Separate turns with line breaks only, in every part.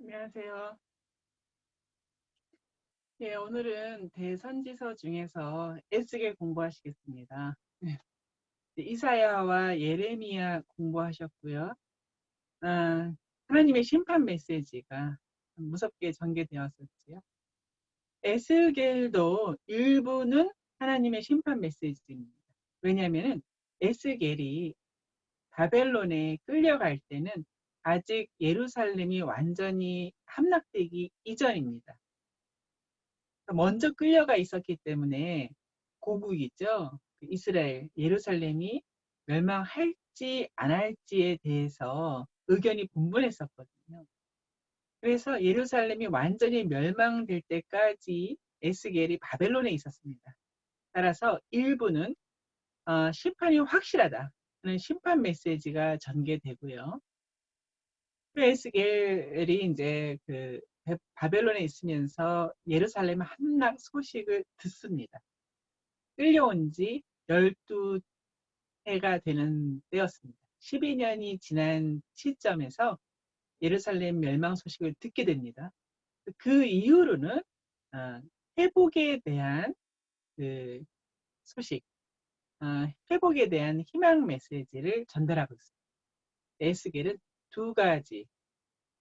안녕하세요. 예, 오늘은 대선지서 중에서 에스겔 공부하시겠습니다. 네, 이사야와 예레미야 공부하셨고요. 아, 하나님의 심판 메시지가 무섭게 전개되었었지요. 에스겔도 일부는 하나님의 심판 메시지입니다. 왜냐하면 에스겔이 바벨론에 끌려갈 때는 아직 예루살렘이 완전히 함락되기 이전입니다. 먼저 끌려가 있었기 때문에 고국이죠. 이스라엘, 예루살렘이 멸망할지 안 할지에 대해서 의견이 분분했었거든요. 그래서 예루살렘이 완전히 멸망될 때까지 에스겔이 바벨론에 있었습니다. 따라서 일부는 심판이 확실하다는 심판 메시지가 전개되고요. 에스겔이 이제 바벨론에 있으면서 예루살렘 함락 소식을 듣습니다. 끌려온 지 12해가 되는 때였습니다. 12년이 지난 시점에서 예루살렘 멸망 소식을 듣게 됩니다. 그 이후로는 어, 회복에 대한 그 소식, 회복에 대한 희망 메시지를 전달하고 있습니다. 에스겔은 두 가지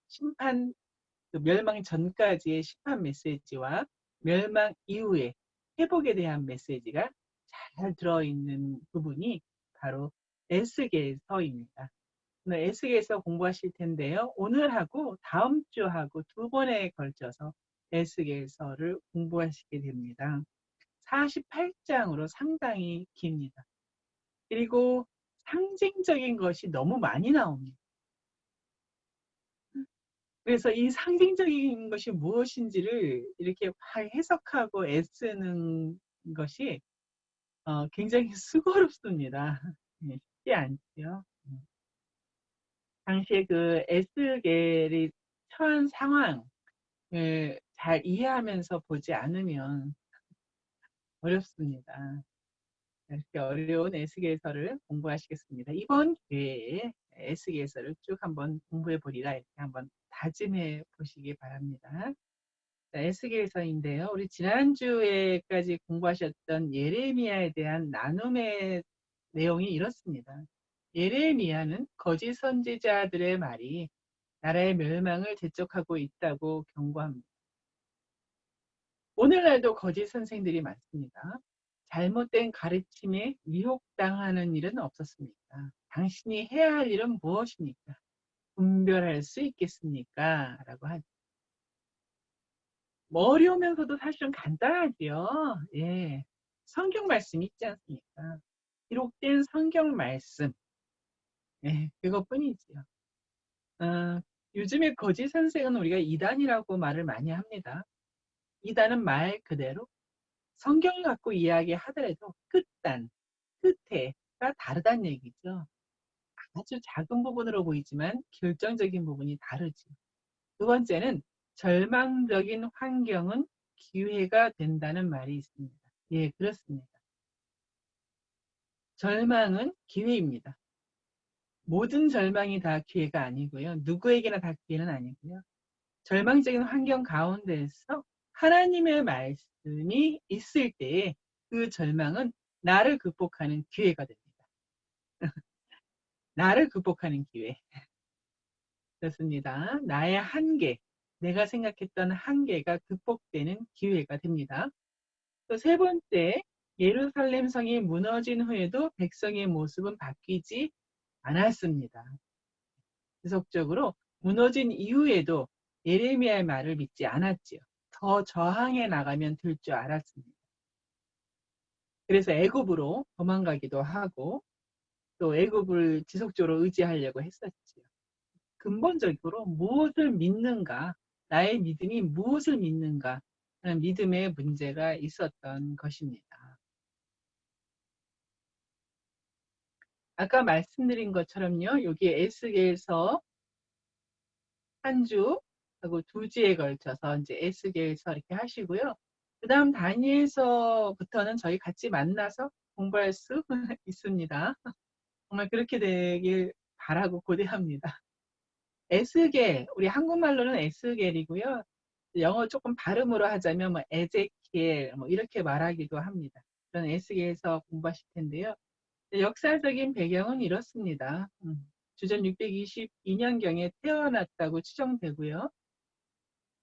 심판, 멸망 전까지의 심판 메시지와 멸망 이후의 회복에 대한 메시지가 잘 들어있는 부분이 바로 에스겔서입니다. 오늘 에스겔서 공부하실 텐데요. 오늘하고 다음 주하고 두 번에 걸쳐서 에스겔서를 공부하시게 됩니다. 48장으로 상당히 깁니다. 그리고 상징적인 것이 너무 많이 나옵니다. 그래서 이 상징적인 것이 무엇인지를 이렇게 해석하고 애쓰는 것이 굉장히 수고롭습니다. 쉽지 않죠. 당시에 그 에스겔이 처한 상황을 잘 이해하면서 보지 않으면 어렵습니다. 이렇게 어려운 에스겔서를 공부하시겠습니다. 이번 기회에 에스겔서를 쭉 한번 공부해 보리라 이렇게 한번 다짐해 보시기 바랍니다. 에스겔서인데요. 우리 지난주에까지 공부하셨던 예레미야에 대한 나눔의 내용이 이렇습니다. 예레미야는 거짓 선지자들의 말이 나라의 멸망을 재촉하고 있다고 경고합니다. 오늘날도 거짓 선생들이 많습니다. 잘못된 가르침에 미혹당하는 일은 없었습니까? 당신이 해야 할 일은 무엇입니까? 분별할 수 있겠습니까? 라고 하죠. 어려우면서도 사실은 간단하지요. 예. 성경 말씀이 있지 않습니까? 기록된 성경 말씀. 예, 그것뿐이지요. 어, 요즘에 거짓 선생은 우리가 이단이라고 말을 많이 합니다. 이단은 말 그대로 성경을 갖고 이야기하더라도 끝단, 끝에가 다르다는 얘기죠. 아주 작은 부분으로 보이지만 결정적인 부분이 다르죠. 두 번째는 절망적인 환경은 기회가 된다는 말이 있습니다. 예, 그렇습니다. 절망은 기회입니다. 모든 절망이 다 기회가 아니고요. 누구에게나 다 기회는 아니고요. 절망적인 환경 가운데서 하나님의 말씀이 있을 때에 그 절망은 나를 극복하는 기회가 됩니다. 나를 극복하는 기회. 그렇습니다. 나의 한계, 내가 생각했던 한계가 극복되는 기회가 됩니다. 또 세 번째, 예루살렘 성이 무너진 후에도 백성의 모습은 바뀌지 않았습니다. 지속적으로 무너진 이후에도 예레미야의 말을 믿지 않았지요. 더 저항해 나가면 될 줄 알았습니다. 그래서 애굽으로 도망가기도 하고 또 애굽을 지속적으로 의지하려고 했었지요. 근본적으로 무엇을 믿는가, 나의 믿음이 무엇을 믿는가 하는 믿음의 문제가 있었던 것입니다. 아까 말씀드린 것처럼요. 여기 에스겔서 한 주 하고 두 주에 걸쳐서 이제 에스겔서 이렇게 하시고요. 그 다음 다니엘서부터는 저희 같이 만나서 공부할 수 있습니다. 정말 그렇게 되길 바라고 고대합니다. 에스겔, 우리 한국말로는 에스겔이고요. 영어 조금 발음으로 하자면 뭐 에제키엘 뭐 이렇게 말하기도 합니다. 그런 에스겔에서 공부하실 텐데요. 역사적인 배경은 이렇습니다. 주전 622년경에 태어났다고 추정되고요.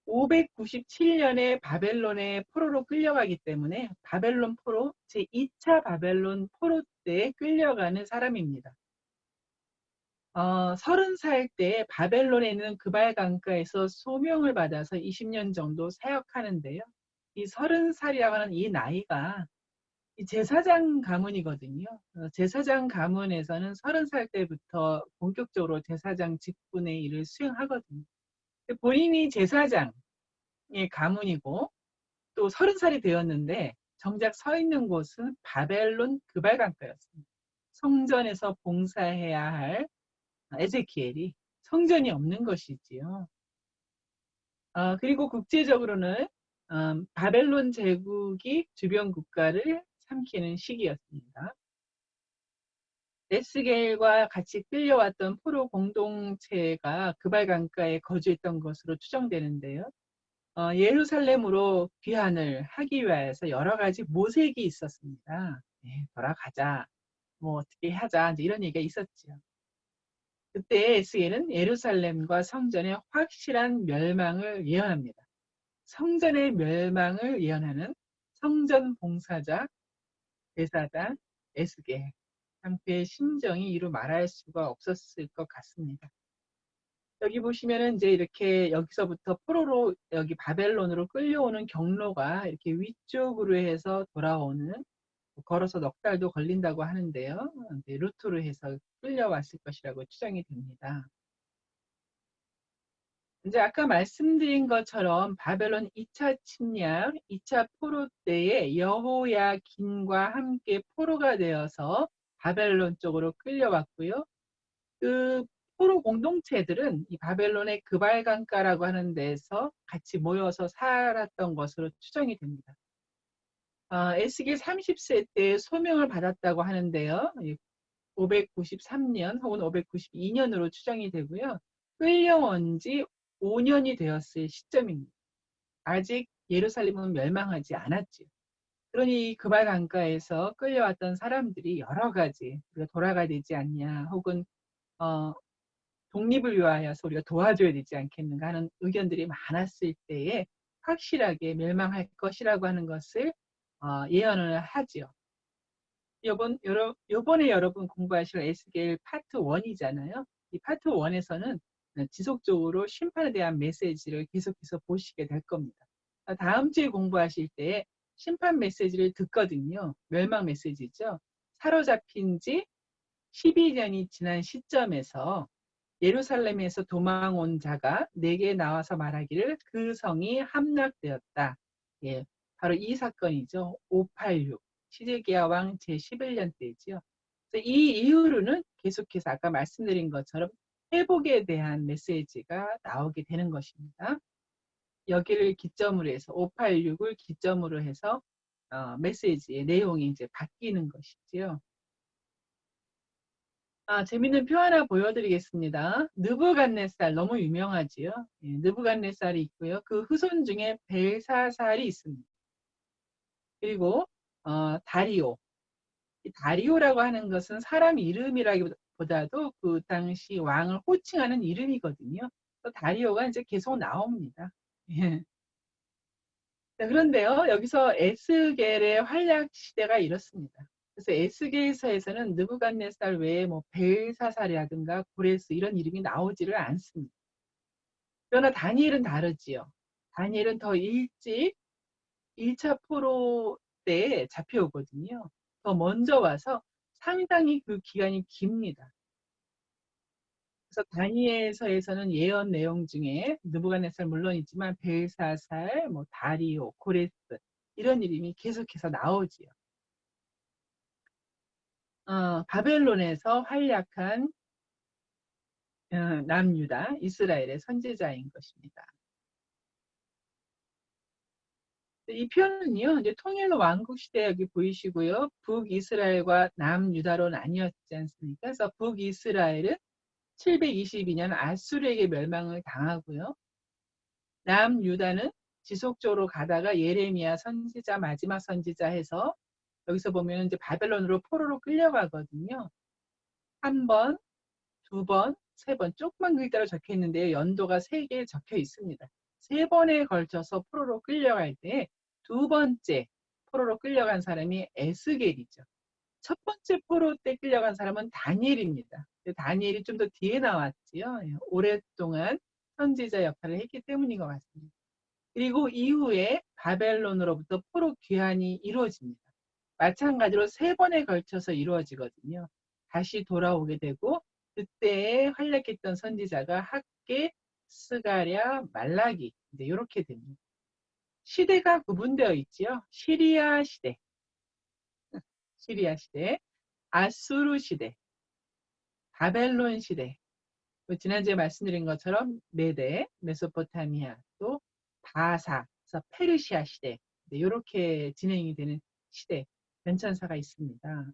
597년에 바벨론의 포로로 끌려가기 때문에 바벨론 포로, 제2차 바벨론 포로 때에 끌려가는 사람입니다. 30살 때 바벨론에 있는 그발 강가에서 소명을 받아서 20년 정도 사역하는데요. 이 30살이라고 하는 이 나이가 이 제사장 가문이거든요. 제사장 가문에서는 30살 때부터 본격적으로 제사장 직분의 일을 수행하거든요. 본인이 제사장의 가문이고 또 30살이 되었는데 정작 서 있는 곳은 바벨론 그발 강가였습니다. 성전에서 봉사해야 할 에제키엘이 성전이 없는 것이지요. 그리고 국제적으로는 바벨론 제국이 주변 국가를 삼키는 시기였습니다. 에스겔과 같이 끌려왔던 포로 공동체가 그발 강가에 거주했던 것으로 추정되는데요. 예루살렘으로 귀환을 하기 위해서 여러 가지 모색이 있었습니다. 네, 돌아가자, 뭐 어떻게 하자, 이제 이런 얘기가 있었죠. 그때 에스겔은 예루살렘과 성전의 확실한 멸망을 예언합니다. 성전의 멸망을 예언하는 성전 봉사자, 대사단, 에스겔. 참 그의 심정이 이루 말할 수가 없었을 것 같습니다. 여기 보시면은 이제 이렇게 여기서부터 포로로 여기 바벨론으로 끌려오는 경로가 이렇게 위쪽으로 해서 돌아오는, 걸어서 넉 달도 걸린다고 하는데요. 루트로 해서 끌려왔을 것이라고 추정이 됩니다. 이제 아까 말씀드린 것처럼 바벨론 2차 침략, 2차 포로 때에 여호야긴과 함께 포로가 되어서 바벨론 쪽으로 끌려왔고요. 그 포로 공동체들은 이 바벨론의 그발강가라고 하는 데서 같이 모여서 살았던 것으로 추정이 됩니다. 에스겔 30세 때 소명을 받았다고 하는데요. 593년 혹은 592년으로 추정이 되고요. 끌려온 지 5년이 되었을 시점입니다. 아직 예루살렘은 멸망하지 않았지요. 그러니 그발 강가에서 끌려왔던 사람들이 여러 가지 우리가 돌아가야 되지 않냐, 혹은 독립을 위하여서 우리가 도와줘야 되지 않겠는가 하는 의견들이 많았을 때에 확실하게 멸망할 것이라고 하는 것을 예언을 하지요. 요번에 여러분 공부하실 에스겔 파트 1이잖아요. 이 파트 1에서는 지속적으로 심판에 대한 메시지를 계속해서 보시게 될 겁니다. 다음 주에 공부하실 때 심판 메시지를 듣거든요. 멸망 메시지죠. 사로잡힌 지 12년이 지난 시점에서 예루살렘에서 도망 온 자가 내게 나와서 말하기를 그 성이 함락되었다. 예, 바로 이 사건이죠. 586 시드기야 왕 제11년 때지요. 이 이후로는 계속해서 아까 말씀드린 것처럼 회복에 대한 메시지가 나오게 되는 것입니다. 여기를 기점으로 해서 586을 기점으로 해서 메시지의 내용이 이제 바뀌는 것이지요. 재밌는 표 하나 보여드리겠습니다. 느부갓네살 너무 유명하지요. 예, 느부갓네살이 있고요. 그 후손 중에 벨사살이 있습니다. 그리고 다리오. 이 다리오라고 하는 것은 사람 이름이라기보다도 그 당시 왕을 호칭하는 이름이거든요. 다리오가 이제 계속 나옵니다. 예. 그런데요, 여기서 에스겔의 활약 시대가 이렇습니다. 그래서 에스겔서에서는 느부갓네살 외에 뭐 벨사살이라든가 고레스 이런 이름이 나오지를 않습니다. 그러나 다니엘은 다르지요. 다니엘은 더 일찍 1차 포로 때에 잡혀오거든요. 더 먼저 와서 상당히 그 기간이 깁니다. 그래서 다니엘서에서는 예언 내용 중에 느부갓네살 물론이지만 벨사살, 뭐 다리오, 고레스 이런 이름이 계속해서 나오지요. 바벨론에서 활약한 남유다, 이스라엘의 선지자인 것입니다. 이 표는요, 이제 통일 왕국 시대 여기 보이시고요. 북이스라엘과 남유다로 나뉘었지 않습니까? 그래서 북이스라엘은 722년 아수르에게 멸망을 당하고요. 남유다는 지속적으로 가다가 예레미야 선지자, 마지막 선지자 해서 여기서 보면 이제 바벨론으로 포로로 끌려가거든요. 한 번, 두 번, 세 번, 조그만 글자로 적혀 있는데요. 연도가 3개 적혀 있습니다. 3번에 걸쳐서 포로로 끌려갈 때 두 번째 포로로 끌려간 사람이 에스겔이죠. 첫 번째 포로 때 끌려간 사람은 다니엘입니다. 다니엘이 좀 더 뒤에 나왔지요. 오랫동안 선지자 역할을 했기 때문인 것 같습니다. 그리고 이후에 바벨론으로부터 포로 귀환이 이루어집니다. 마찬가지로 3번에 걸쳐서 이루어지거든요. 다시 돌아오게 되고 그때에 활약했던 선지자가 학개, 스가랴, 말라기 이제 이렇게 됩니다. 시대가 구분되어 있지요. 시리아 시대, 시리아 시대, 아수르 시대, 바벨론 시대. 지난주에 말씀드린 것처럼 메대, 메소포타미아, 또 바사, 그래서 페르시아 시대 이렇게 진행이 되는 시대 변천사가 있습니다.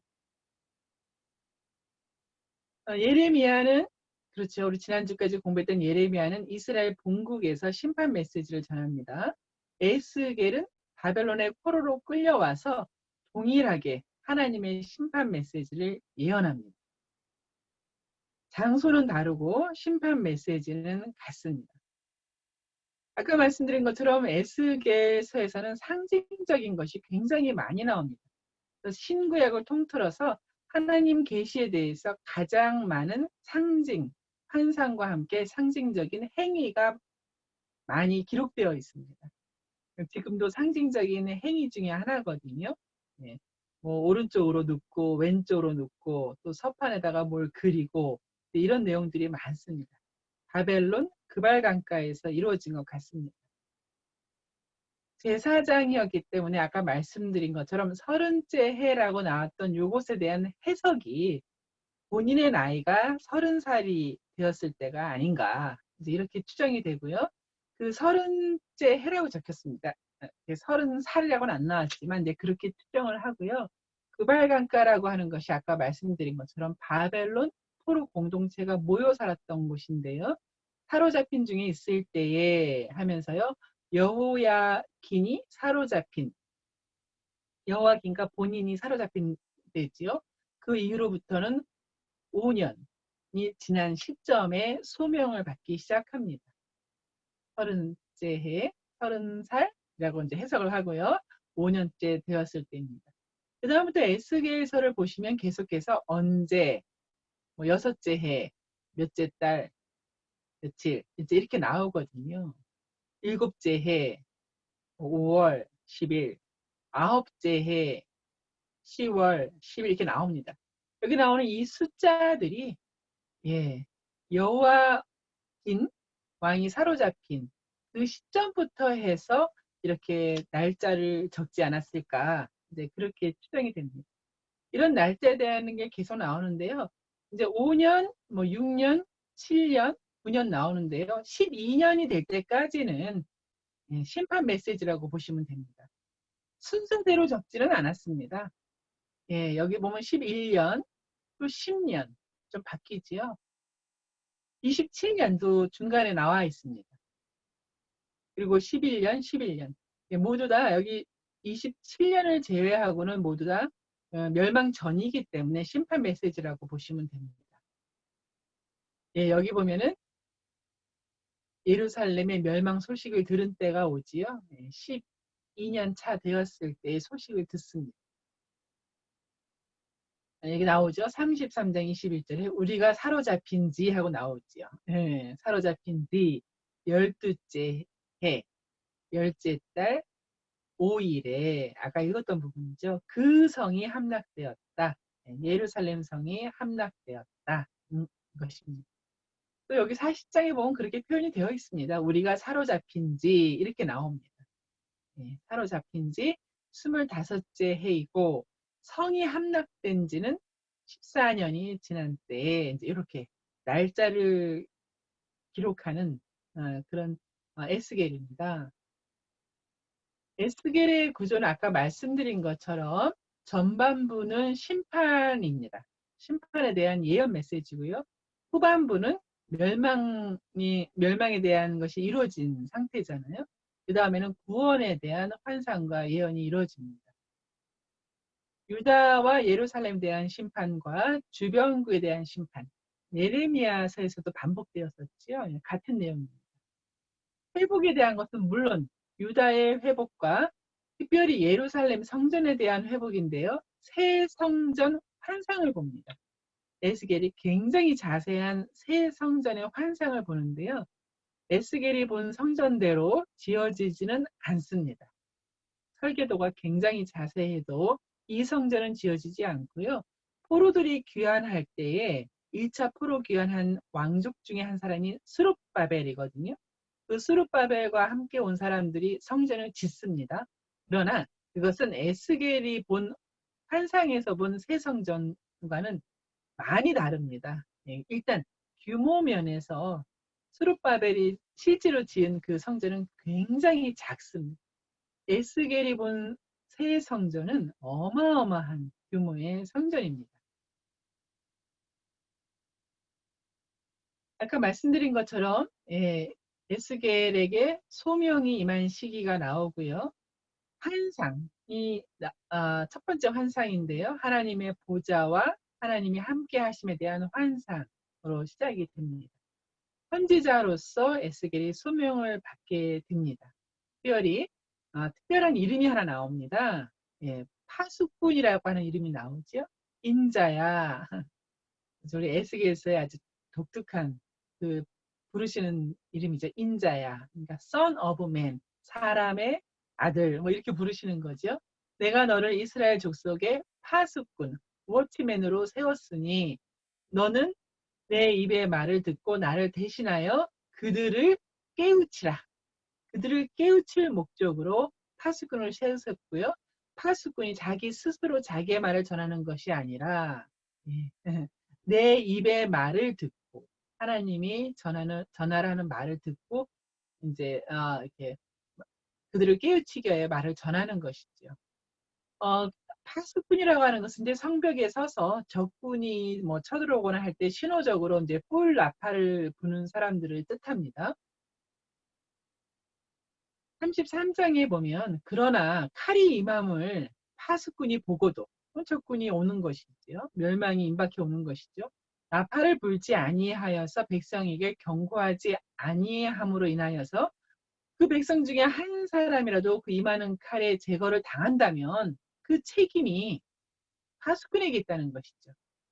예레미야는 그렇죠. 우리 지난주까지 공부했던 예레미야는 이스라엘 본국에서 심판 메시지를 전합니다. 에스겔은 바벨론의 포로로 끌려와서 동일하게 하나님의 심판 메시지를 예언합니다. 장소는 다르고 심판 메시지는 같습니다. 아까 말씀드린 것처럼 에스겔서에서는 상징적인 것이 굉장히 많이 나옵니다. 신구약을 통틀어서 하나님 계시에 대해서 가장 많은 상징, 환상과 함께 상징적인 행위가 많이 기록되어 있습니다. 지금도 상징적인 행위 중에 하나거든요. 네. 뭐 오른쪽으로 눕고 왼쪽으로 눕고 또 서판에다가 뭘 그리고 이런 내용들이 많습니다. 바벨론 그발강가에서 이루어진 것 같습니다. 제사장이었기 때문에 아까 말씀드린 것처럼 30째 해라고 나왔던 이것에 대한 해석이 본인의 나이가 30살이 되었을 때가 아닌가 이렇게 추정이 되고요. 그 30째 해라고 적혔습니다. 30살이라고는 안 나왔지만 그렇게 추정을 하고요. 그발강가라고 하는 것이 아까 말씀드린 것처럼 바벨론 포로 공동체가 모여 살았던 곳인데요. 사로잡힌 중에 있을 때에 하면서요. 여호야긴이 사로잡힌, 여호야긴과 본인이 사로잡힌 때지요. 그 이후로부터는 5년이 지난 시점에 소명을 받기 시작합니다. 30째 해, 30살이라고 이제 해석을 하고요. 5년째 되었을 때입니다. 그 다음부터 에스겔서를 보시면 계속해서 언제, 뭐 6째 해, 몇째 달, 며칠 이제 이렇게 나오거든요. 7째 해, 5월 10일, 9째 해, 10월 10일 이렇게 나옵니다. 여기 나오는 이 숫자들이 여호와긴 왕이 사로잡힌 그 시점부터 해서 이렇게 날짜를 적지 않았을까 이제 그렇게 추정이 됩니다. 이런 날짜에 대한 게 계속 나오는데요. 이제 5년, 뭐 6년, 7년, 9년 나오는데요. 12년이 될 때까지는 심판 메시지라고 보시면 됩니다. 순서대로 적지는 않았습니다. 여기 보면 11년, 또 10년 좀 바뀌지요. 27년도 중간에 나와 있습니다. 그리고 11년, 11년 모두 다 여기 27년을 제외하고는 모두 다 멸망 전이기 때문에 심판 메시지라고 보시면 됩니다. 여기 보면은 예루살렘의 멸망 소식을 들은 때가 오지요. 12년 차 되었을 때의 소식을 듣습니다. 여기 나오죠. 33장 21절에 우리가 사로잡힌 지 하고 나오지요. 사로잡힌 지 12째 해, 10째 달 5일에 아까 읽었던 부분이죠. 그 성이 함락되었다. 예루살렘 성이 함락되었다. 이것입니다. 또 여기 40장에 보면 그렇게 표현이 되어 있습니다. 우리가 사로잡힌 지 이렇게 나옵니다. 사로잡힌 지 25째 해이고 성이 함락된 지는 14년이 지난 때에 이제 이렇게 날짜를 기록하는 그런 에스겔입니다. 에스겔의 구조는 아까 말씀드린 것처럼 전반부는 심판입니다. 심판에 대한 예언 메시지고요. 후반부는 멸망에 대한 것이 이루어진 상태잖아요. 그 다음에는 구원에 대한 환상과 예언이 이루어집니다. 유다와 예루살렘에 대한 심판과 주변국에 대한 심판. 예레미야서에서도 반복되었었지요. 같은 내용입니다. 회복에 대한 것은 물론 유다의 회복과 특별히 예루살렘 성전에 대한 회복인데요. 새 성전 환상을 봅니다. 에스겔이 굉장히 자세한 새 성전의 환상을 보는데요. 에스겔이 본 성전대로 지어지지는 않습니다. 설계도가 굉장히 자세해도 이 성전은 지어지지 않고요. 포로들이 귀환할 때에 1차 포로 귀환한 왕족 중에 한 사람이 스룹바벨이거든요. 그 스룹바벨과 함께 온 사람들이 성전을 짓습니다. 그러나 그것은 에스겔이 본 환상에서 본 새 성전과는 많이 다릅니다. 일단 규모 면에서 스룹바벨이 실제로 지은 그 성전은 굉장히 작습니다. 에스겔이 본 새 성전은 어마어마한 규모의 성전입니다. 아까 말씀드린 것처럼 에스겔에게 소명이 임한 시기가 나오고요. 환상이 첫 번째 환상인데요. 하나님의 보좌와 하나님이 함께 하심에 대한 환상으로 시작이 됩니다. 선지자로서 에스겔이 소명을 받게 됩니다. 특별히 특별한 이름이 하나 나옵니다. 파수꾼이라고 하는 이름이 나오죠. 인자야. 우리 에스겔서의 아주 독특한 그 부르시는 이름이죠. 인자야. 그러니까 son of man, 사람의 아들, 뭐 이렇게 부르시는 거죠. 내가 너를 이스라엘 족속의 파수꾼, 워치맨으로 세웠으니 너는 내 입의 말을 듣고 나를 대신하여 그들을 깨우치라. 그들을 깨우칠 목적으로 파수꾼을 세우셨고요. 파수꾼이 자기 스스로 자기의 말을 전하는 것이 아니라 내 입의 말을 듣고 하나님이 전하라는 말을 듣고 이제 이렇게 그들을 깨우치기 위해 말을 전하는 것이죠. 파수꾼이라고 하는 것은 이제 성벽에 서서 적군이 뭐 쳐들어오거나 할 때 신호적으로 이제 뿔 나팔을 부는 사람들을 뜻합니다. 33장에 보면 그러나 칼이 임함을 파수꾼이 보고도 적군이 오는 것이지요. 멸망이 임박해 오는 것이죠. 나팔을 불지 아니하여서 백성에게 경고하지 아니함으로 인하여서 그 백성 중에 한 사람이라도 그 임하는 칼에 제거를 당한다면 그 책임이 파수꾼에게 있다는 것이죠.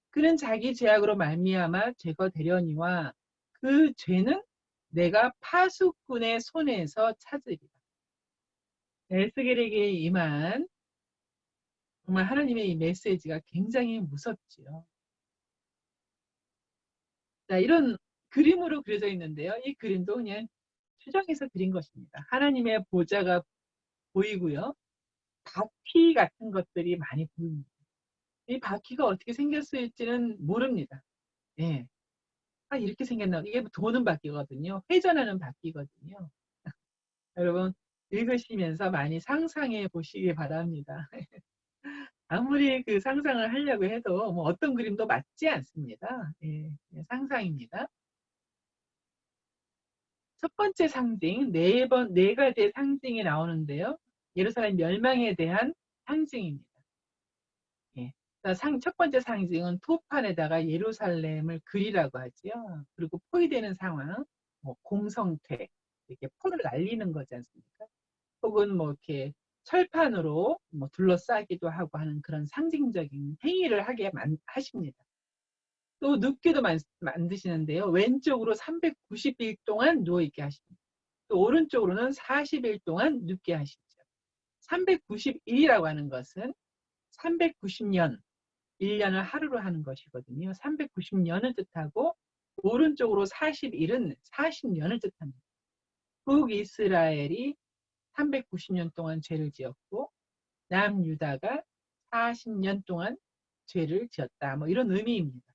그는 자기 죄악으로 말미암아 제거되려니와 그 죄는 내가 파수꾼의 손에서 찾으리라. 에스겔에게 임한 정말 하나님의 이 메시지가 굉장히 무섭지요. 자, 이런 그림으로 그려져 있는데요. 이 그림도 그냥 추정해서 그린 것입니다. 하나님의 보좌가 보이고요. 바퀴 같은 것들이 많이 보입니다. 이 바퀴가 어떻게 생겼을지는 모릅니다. 예. 이렇게 생겼나? 이게 도는 바퀴거든요. 회전하는 바퀴거든요. 여러분 읽으시면서 많이 상상해 보시기 바랍니다. 아무리 그 상상을 하려고 해도 뭐 어떤 그림도 맞지 않습니다. 상상입니다. 첫 번째 상징, 네 가지의 상징이 나오는데요. 예루살렘 멸망에 대한 상징입니다. 첫 번째 상징은 토판에다가 예루살렘을 그리라고 하지요. 그리고 포위되는 상황, 뭐 공성퇴, 이렇게 포를 날리는 거지 않습니까? 혹은 뭐 이렇게 철판으로 뭐 둘러싸기도 하고 하는 그런 상징적인 행위를 하게 하십니다. 또 눕게도 만드시는데요. 왼쪽으로 390일 동안 누워있게 하십니다. 또 오른쪽으로는 40일 동안 눕게 하시죠. 390일이라고 하는 것은 390년, 1년을 하루로 하는 것이거든요. 390년을 뜻하고 오른쪽으로 40일은 40년을 뜻합니다. 북이스라엘이 390년 동안 죄를 지었고 남유다가 40년 동안 죄를 지었다. 뭐 이런 의미입니다.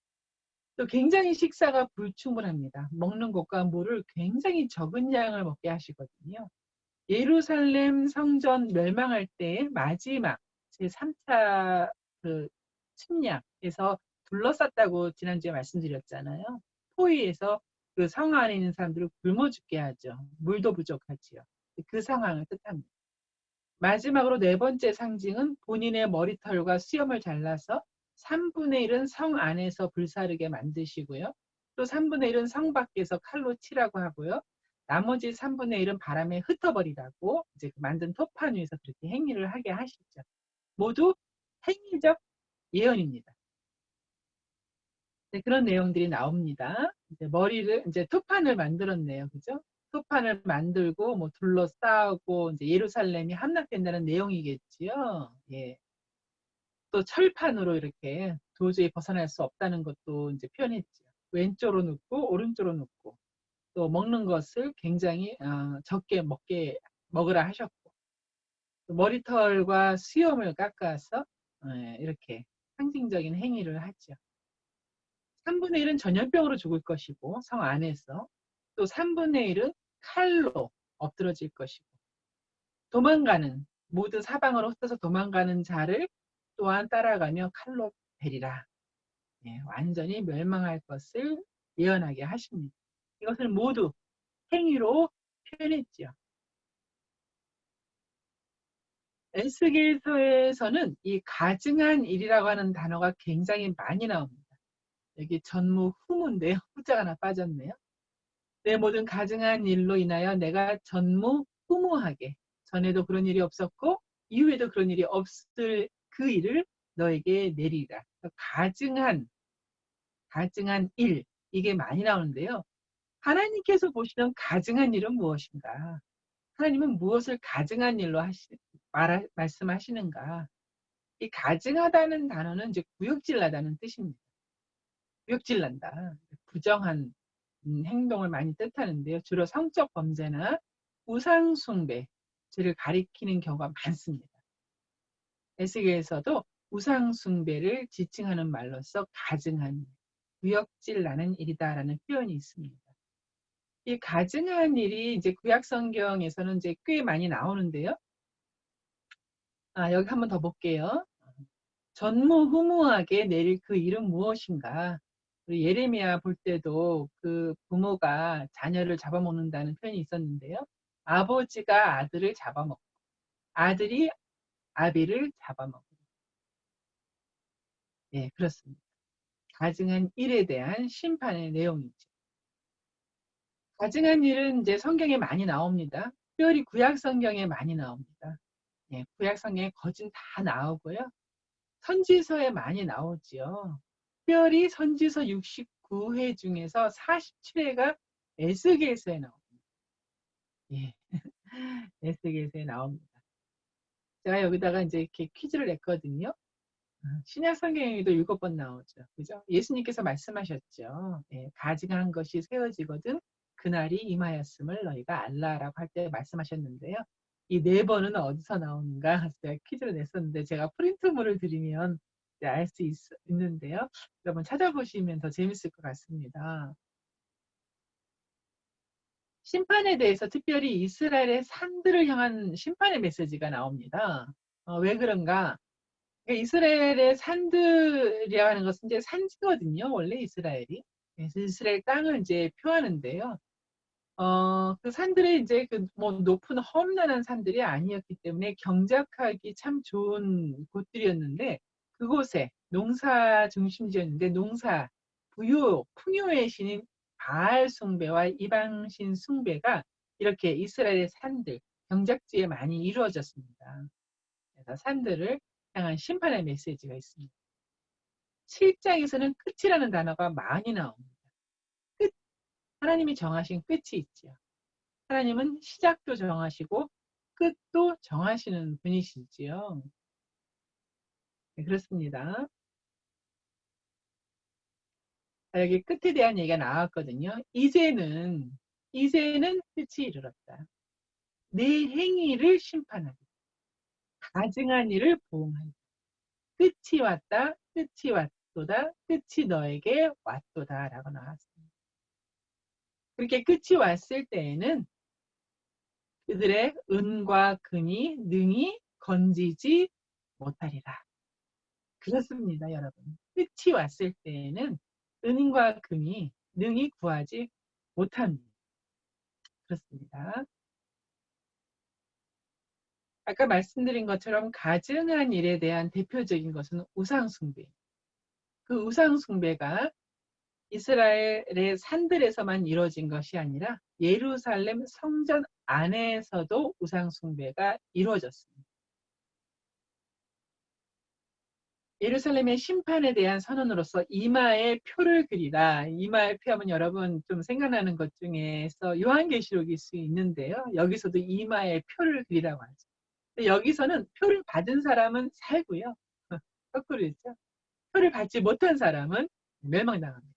또 굉장히 식사가 불충분합니다. 먹는 것과 물을 굉장히 적은 양을 먹게 하시거든요. 예루살렘 성전 멸망할 때 마지막 제3차 그 침략에서 둘러쌌다고 지난주에 말씀드렸잖아요. 포위해서 그 성 안에 있는 사람들을 굶어 죽게 하죠. 물도 부족하지요. 그 상황을 뜻합니다. 마지막으로 네 번째 상징은 본인의 머리털과 수염을 잘라서 3분의 1은 성 안에서 불사르게 만드시고요. 또 3분의 1은 성 밖에서 칼로 치라고 하고요. 나머지 3분의 1은 바람에 흩어버리라고 이제 만든 토판 위에서 그렇게 행위를 하게 하시죠. 모두 행위적 예언입니다. 네, 그런 내용들이 나옵니다. 이제 머리를 이제 토판을 만들었네요, 그죠? 토판을 만들고 뭐 둘러싸고 이제 예루살렘이 함락된다는 내용이겠지요. 예. 또 철판으로 이렇게 도저히 벗어날 수 없다는 것도 이제 표현했죠. 왼쪽으로 눕고 오른쪽으로 눕고 또 먹는 것을 굉장히 적게 먹으라 하셨고 또 머리털과 수염을 깎아서 이렇게 상징적인 행위를 하죠. 3분의 1은 전염병으로 죽을 것이고 성 안에서 또 3분의 1은 칼로 엎드러질 것이고 도망가는 모두 사방으로 흩어서 도망가는 자를 또한 따라가며 칼로 베리라. 예, 완전히 멸망할 것을 예언하게 하십니다. 이것을 모두 행위로 표현했지요. 에스겔서에서는 이 가증한 일이라고 하는 단어가 굉장히 많이 나옵니다. 여기 전무후무인데요. 후자가 하나 빠졌네요. 내 모든 가증한 일로 인하여 내가 전무후무하게 전에도 그런 일이 없었고 이후에도 그런 일이 없을 그 일을 너에게 내리라. 가증한 일 이게 많이 나오는데요. 하나님께서 보시는 가증한 일은 무엇인가? 하나님은 무엇을 가증한 일로 말씀하시는가? 이 가증하다는 단어는 이제 구역질나다는 뜻입니다. 구역질난다. 부정한 행동을 많이 뜻하는데요. 주로 성적 범죄나 우상숭배를 가리키는 경우가 많습니다. 에스겔에서도 우상숭배를 지칭하는 말로서 가증한 구역질나는 일이다라는 표현이 있습니다. 이 가증한 일이 이제 구약 성경에서는 이제 꽤 많이 나오는데요. 여기 한번 더 볼게요. 전무후무하게 내릴 그 일은 무엇인가? 우리 예레미야 볼 때도 그 부모가 자녀를 잡아먹는다는 표현이 있었는데요. 아버지가 아들을 잡아먹고 아들이 아비를 잡아먹고. 네, 그렇습니다. 가증한 일에 대한 심판의 내용이죠. 가증한 일은 이제 성경에 많이 나옵니다. 특별히 구약 성경에 많이 나옵니다. 네, 구약 성경에 거진 다 나오고요. 선지서에 많이 나오지요. 특별히 선지서 69회 중에서 47회가 에스겔서에 나옵니다. 예. 에스겔서에 나옵니다. 제가 여기다가 이제 이렇게 퀴즈를 냈거든요. 신약 성경에도 7번 나오죠. 그죠? 예수님께서 말씀하셨죠. 예, 가증한 것이 세워지거든 그날이 임하였음을 너희가 알라라고 할 때 말씀하셨는데요. 이 4번은 어디서 나오는가? 제가 퀴즈를 냈었는데 제가 프린트물을 드리면 알 수 있는데요. 여러분 찾아보시면 더 재밌을 것 같습니다. 심판에 대해서 특별히 이스라엘의 산들을 향한 심판의 메시지가 나옵니다. 왜 그런가? 이스라엘의 산들이라는 것은 이제 산지거든요. 원래 이스라엘이. 그래서 이스라엘 땅을 이제 표하는데요. 그 산들이 이제 그 뭐 높은 험난한 산들이 아니었기 때문에 경작하기 참 좋은 곳들이었는데 그곳에 농사 중심지였는데 풍요의 신인 바알 숭배와 이방신 숭배가 이렇게 이스라엘의 산들, 경작지에 많이 이루어졌습니다. 그래서 산들을 향한 심판의 메시지가 있습니다. 7장에서는 끝이라는 단어가 많이 나옵니다. 끝. 하나님이 정하신 끝이 있죠. 하나님은 시작도 정하시고 끝도 정하시는 분이시지요. 네, 그렇습니다. 여기 끝에 대한 얘기가 나왔거든요. 이제는 끝이 이르렀다. 내 행위를 심판하리. 가증한 일을 보응하리. 끝이 왔다. 끝이 왔도다. 끝이 너에게 왔도다. 라고 나왔습니다. 그렇게 끝이 왔을 때에는 그들의 은과 금이 능히 건지지 못하리라. 그렇습니다, 여러분. 끝이 왔을 때에는 은과 금이 능히 구하지 못합니다. 그렇습니다. 아까 말씀드린 것처럼 가증한 일에 대한 대표적인 것은 우상숭배. 그 우상숭배가 이스라엘의 산들에서만 이루어진 것이 아니라 예루살렘 성전 안에서도 우상숭배가 이루어졌습니다. 예루살렘의 심판에 대한 선언으로서 이마에 표를 그리라. 이마에 표하면 여러분 좀 생각나는 것 중에서 요한계시록일 수 있는데요. 여기서도 이마에 표를 그리라고 하죠. 여기서는 표를 받은 사람은 살고요. 거꾸로 있죠. 표를 받지 못한 사람은 멸망당합니다.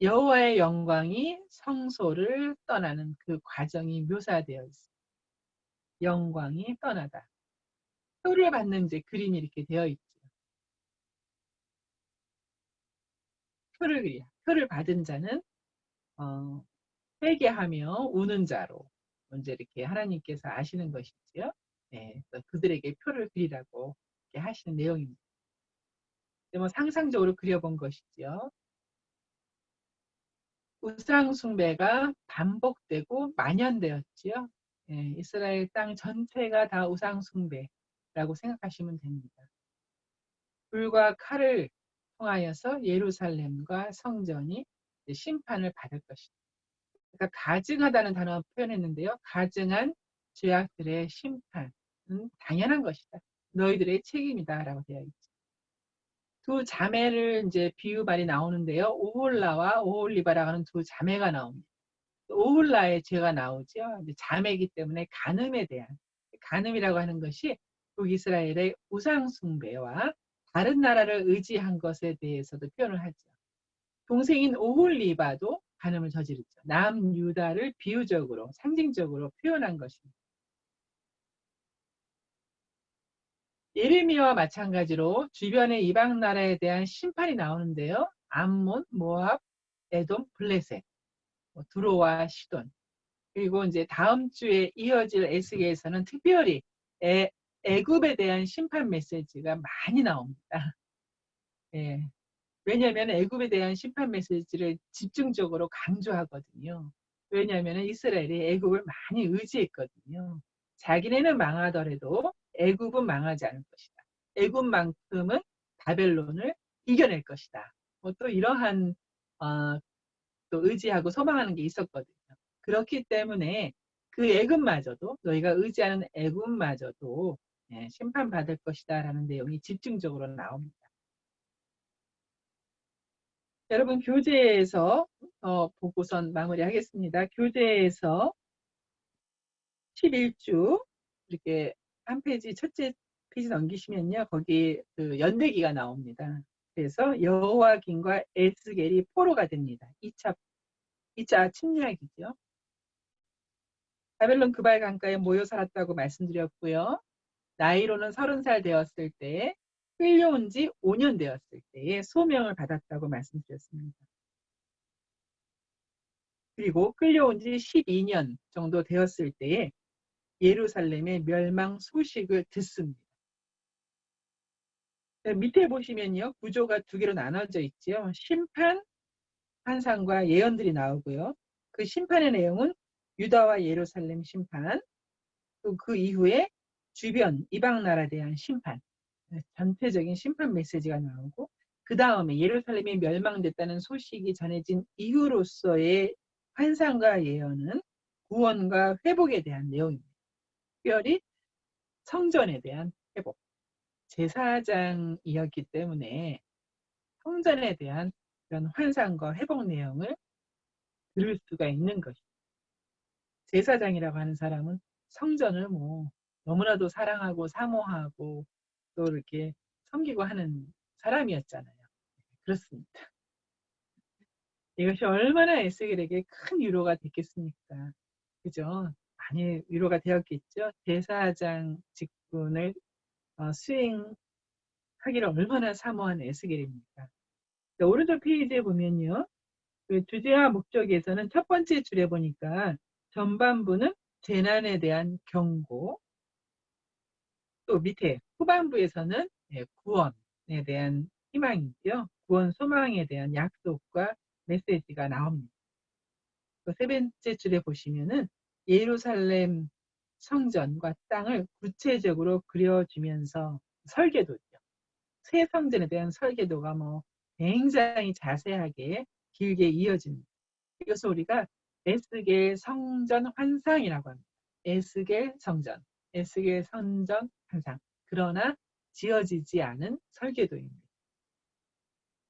여호와의 영광이 성소를 떠나는 그 과정이 묘사되어 있습니다. 영광이 떠나다. 표를 받는 이제 그림이 이렇게 되어 있죠. 표를 그려. 표를 받은 자는 회개하며 우는 자로 먼저 이렇게 하나님께서 아시는 것이지요. 네, 그들에게 표를 그리라고 이렇게 하시는 내용입니다. 뭐 상상적으로 그려본 것이지요. 우상 숭배가 반복되고 만연되었지요. 예, 이스라엘 땅 전체가 다 우상 숭배라고 생각하시면 됩니다. 불과 칼을 통하여서 예루살렘과 성전이 심판을 받을 것입니다. 그러니까 가증하다는 단어 표현했는데요. 가증한 죄악들의 심판은 당연한 것이다. 너희들의 책임이다라고 되어 있죠. 두 자매를 이제 비유 말이 나오는데요. 오홀라와 오홀리바라고 하는 두 자매가 나옵니다. 오홀라의 죄가 나오죠. 자매이기 때문에 간음에 대한 간음이라고 하는 것이 북이스라엘의 우상숭배와 다른 나라를 의지한 것에 대해서도 표현을 하죠. 동생인 오홀리바도 간음을 저지르죠. 남유다를 비유적으로 상징적으로 표현한 것입니다. 예레미야와 마찬가지로 주변의 이방 나라에 대한 심판이 나오는데요. 암몬, 모압, 에돔, 블레셋, 두로와 시돈. 그리고 이제 다음 주에 이어질 에스겔에서는 특별히 애굽에 대한 심판 메시지가 많이 나옵니다. 예. 왜냐하면 애굽에 대한 심판 메시지를 집중적으로 강조하거든요. 왜냐하면 이스라엘이 애굽을 많이 의지했거든요. 자기네는 망하더라도 애굽은 망하지 않을 것이다. 애굽만큼은 바벨론을 이겨낼 것이다. 또 이러한 또 의지하고 소망하는 게 있었거든요. 그렇기 때문에 그 애굽마저도 너희가 의지하는 애굽마저도 심판받을 것이다 라는 내용이 집중적으로 나옵니다. 여러분 교재에서 보고선 마무리하겠습니다. 교재에서 11주 이렇게 한 페이지 첫째 페이지 넘기시면요. 거기 그 연대기가 나옵니다. 그래서 여호와긴과 에스겔이 포로가 됩니다. 2차 침략이죠. 바벨론 그발 강가에 모여 살았다고 말씀드렸고요. 나이로는 30살 되었을 때 끌려온 지 5년 되었을 때에 소명을 받았다고 말씀드렸습니다. 그리고 끌려온 지 12년 정도 되었을 때에 예루살렘의 멸망 소식을 듣습니다. 밑에 보시면요. 구조가 두 개로 나눠져 있죠. 심판, 환상과 예언들이 나오고요. 그 심판의 내용은 유다와 예루살렘 심판, 또 그 이후에 주변 이방 나라에 대한 심판, 전체적인 심판 메시지가 나오고 그 다음에 예루살렘이 멸망됐다는 소식이 전해진 이후로서의 환상과 예언은 구원과 회복에 대한 내용입니다. 특별히 성전에 대한 회복, 제사장이었기 때문에 성전에 대한 그런 환상과 회복 내용을 들을 수가 있는 것입니다. 제사장이라고 하는 사람은 성전을 뭐 너무나도 사랑하고 사모하고 또 이렇게 섬기고 하는 사람이었잖아요. 그렇습니다. 이것이 얼마나 에스겔에게 큰 위로가 됐겠습니까? 그죠? 많이 위로가 되었겠죠? 제사장 직분을 수행하기를 얼마나 사모한 에스겔입니까? 오른쪽 페이지에 보면요. 그 주제와 목적에서는 첫 번째 줄에 보니까 전반부는 재난에 대한 경고, 또 밑에 후반부에서는 구원에 대한 희망이죠. 구원 소망에 대한 약속과 메시지가 나옵니다. 세 번째 줄에 보시면은 예루살렘 성전과 땅을 구체적으로 그려주면서 설계도죠. 새 성전에 대한 설계도가 굉장히 자세하게 길게 이어집니다. 이것을 우리가 에스겔 성전 환상이라고 합니다. 에스겔 성전, 에스겔 성전 환상. 그러나 지어지지 않은 설계도입니다.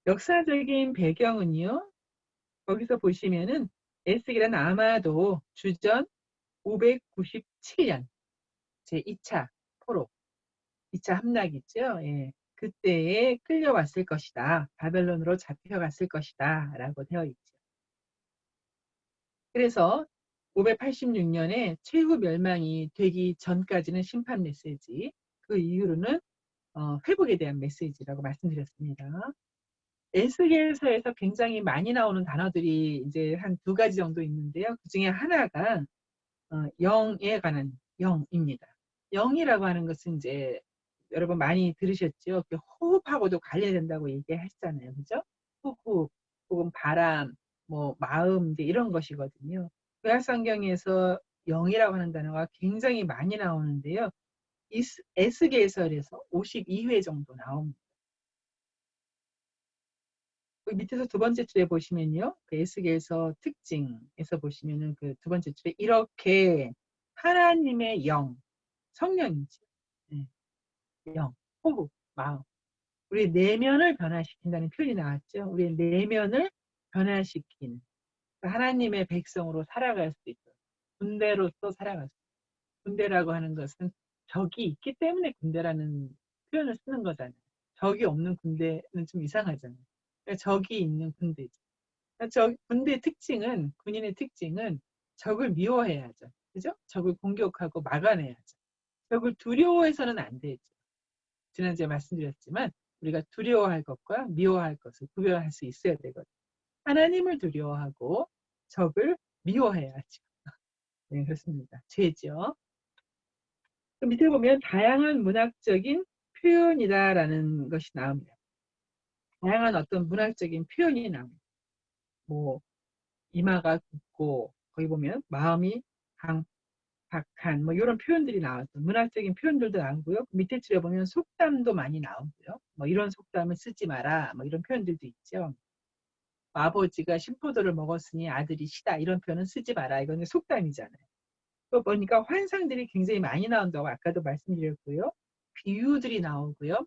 역사적인 배경은요. 거기서 보시면은 에스겔은 아마도 주전 597년 제2차 포로, 2차 함락 있죠. 예. 그때에 끌려왔을 것이다. 바벨론으로 잡혀갔을 것이다. 라고 되어 있죠. 그래서 586년에 최후 멸망이 되기 전까지는 심판 메시지, 그 이후로는 회복에 대한 메시지라고 말씀드렸습니다. 에스겔서에서 굉장히 많이 나오는 단어들이 이제 한 두 가지 정도 있는데요. 그 중에 하나가 영에 관한 영입니다. 영이라고 하는 것은 이제 여러분 많이 들으셨죠? 호흡하고도 관련된다고 얘기하시잖아요. 그죠? 호흡, 혹은 바람, 마음, 이제 이런 것이거든요. 구약성경에서 영이라고 하는 단어가 굉장히 많이 나오는데요. 에스겔서에서 52회 정도 나옵니다. 밑에서 두 번째 줄에 보시면요. 그 에스겔서 특징에서 보시면은 그 두 번째 줄에 이렇게 하나님의 영, 성령이죠. 네. 영, 호흡, 마음. 우리 내면을 변화시킨다는 표현이 나왔죠. 우리 내면을 변화시키는 하나님의 백성으로 살아갈 수 있도록 군대로서 살아갈 수 있도록. 군대라고 하는 것은 적이 있기 때문에 군대라는 표현을 쓰는 거잖아요. 적이 없는 군대는 좀 이상하잖아요. 그러니까 적이 있는 군대죠. 그러니까 군대의 특징은, 군인의 특징은 적을 미워해야죠. 그죠? 적을 공격하고 막아내야죠. 적을 두려워해서는 안 되죠. 지난주에 말씀드렸지만 우리가 두려워할 것과 미워할 것을 구별할 수 있어야 되거든요. 하나님을 두려워하고 적을 미워해야죠. 네, 그렇습니다. 죄죠. 밑에 보면 다양한 문학적인 표현이다라는 것이 나옵니다. 다양한 어떤 문학적인 표현이 나옵니다. 이마가 굳고, 거기 보면 마음이 박한, 이런 표현들이 나왔죠. 문학적인 표현들도 나오고요. 밑에 줄에 보면 속담도 많이 나오고요. 이런 속담을 쓰지 마라, 이런 표현들도 있죠. 아버지가 신포도를 먹었으니 아들이 시다, 이런 표현은 쓰지 마라. 이거는 속담이잖아요. 또 보니까 환상들이 굉장히 많이 나온다고 아까도 말씀드렸고요. 비유들이 나오고요.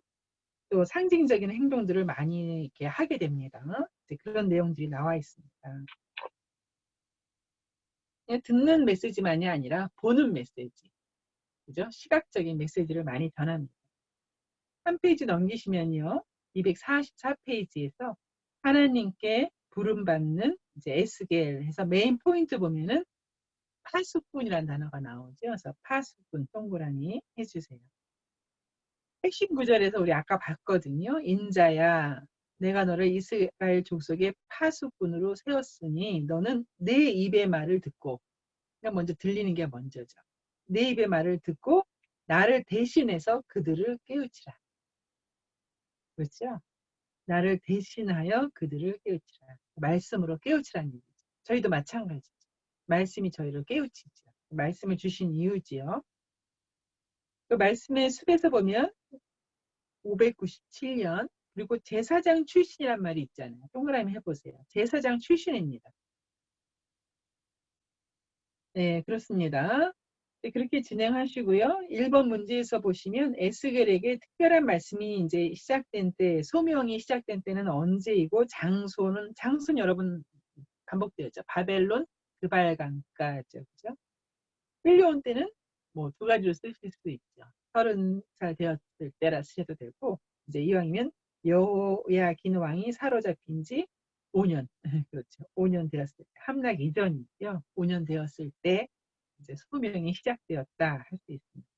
또 상징적인 행동들을 많이 이렇게 하게 됩니다. 그런 내용들이 나와 있습니다. 그냥 듣는 메시지만이 아니라 보는 메시지, 그죠? 시각적인 메시지를 많이 전합니다. 한 페이지 넘기시면요, 244페이지에서 하나님께 부름받는 이제 에스겔 해서 메인 포인트 보면은 파수꾼이라는 단어가 나오죠. 그래서 파수꾼 동그라미 해주세요. 핵심 구절에서 우리 아까 봤거든요. 인자야, 내가 너를 이스라엘 족속의 파수꾼으로 세웠으니 너는 내 입의 말을 듣고, 먼저 들리는 게 먼저죠. 내 입의 말을 듣고 나를 대신해서 그들을 깨우치라. 그렇죠? 나를 대신하여 그들을 깨우치라. 말씀으로 깨우치라는 얘기죠. 저희도 마찬가지죠. 말씀이 저희를 깨우치죠. 말씀을 주신 이유지요. 그 말씀의 숲에서 보면 597년, 그리고 제사장 출신이란 말이 있잖아요. 동그라미 해보세요. 제사장 출신입니다. 네, 그렇습니다. 네, 그렇게 진행하시고요. 1번 문제에서 보시면 에스겔에게 특별한 말씀이 이제 시작된 때, 소명이 시작된 때는 언제이고, 장소는 여러분 반복되었죠. 바벨론 그발강가죠. 그죠? 끌려온 때는 두 가지로 쓰실 수 있죠. 30살 되었을 때라 쓰셔도 되고, 이제 이왕이면 여호야긴 왕이 사로잡힌 지 5년, 그렇죠. 5년 되었을 때, 함락 이전이죠. 5년 되었을 때 이제 소명이 시작되었다 할 수 있습니다.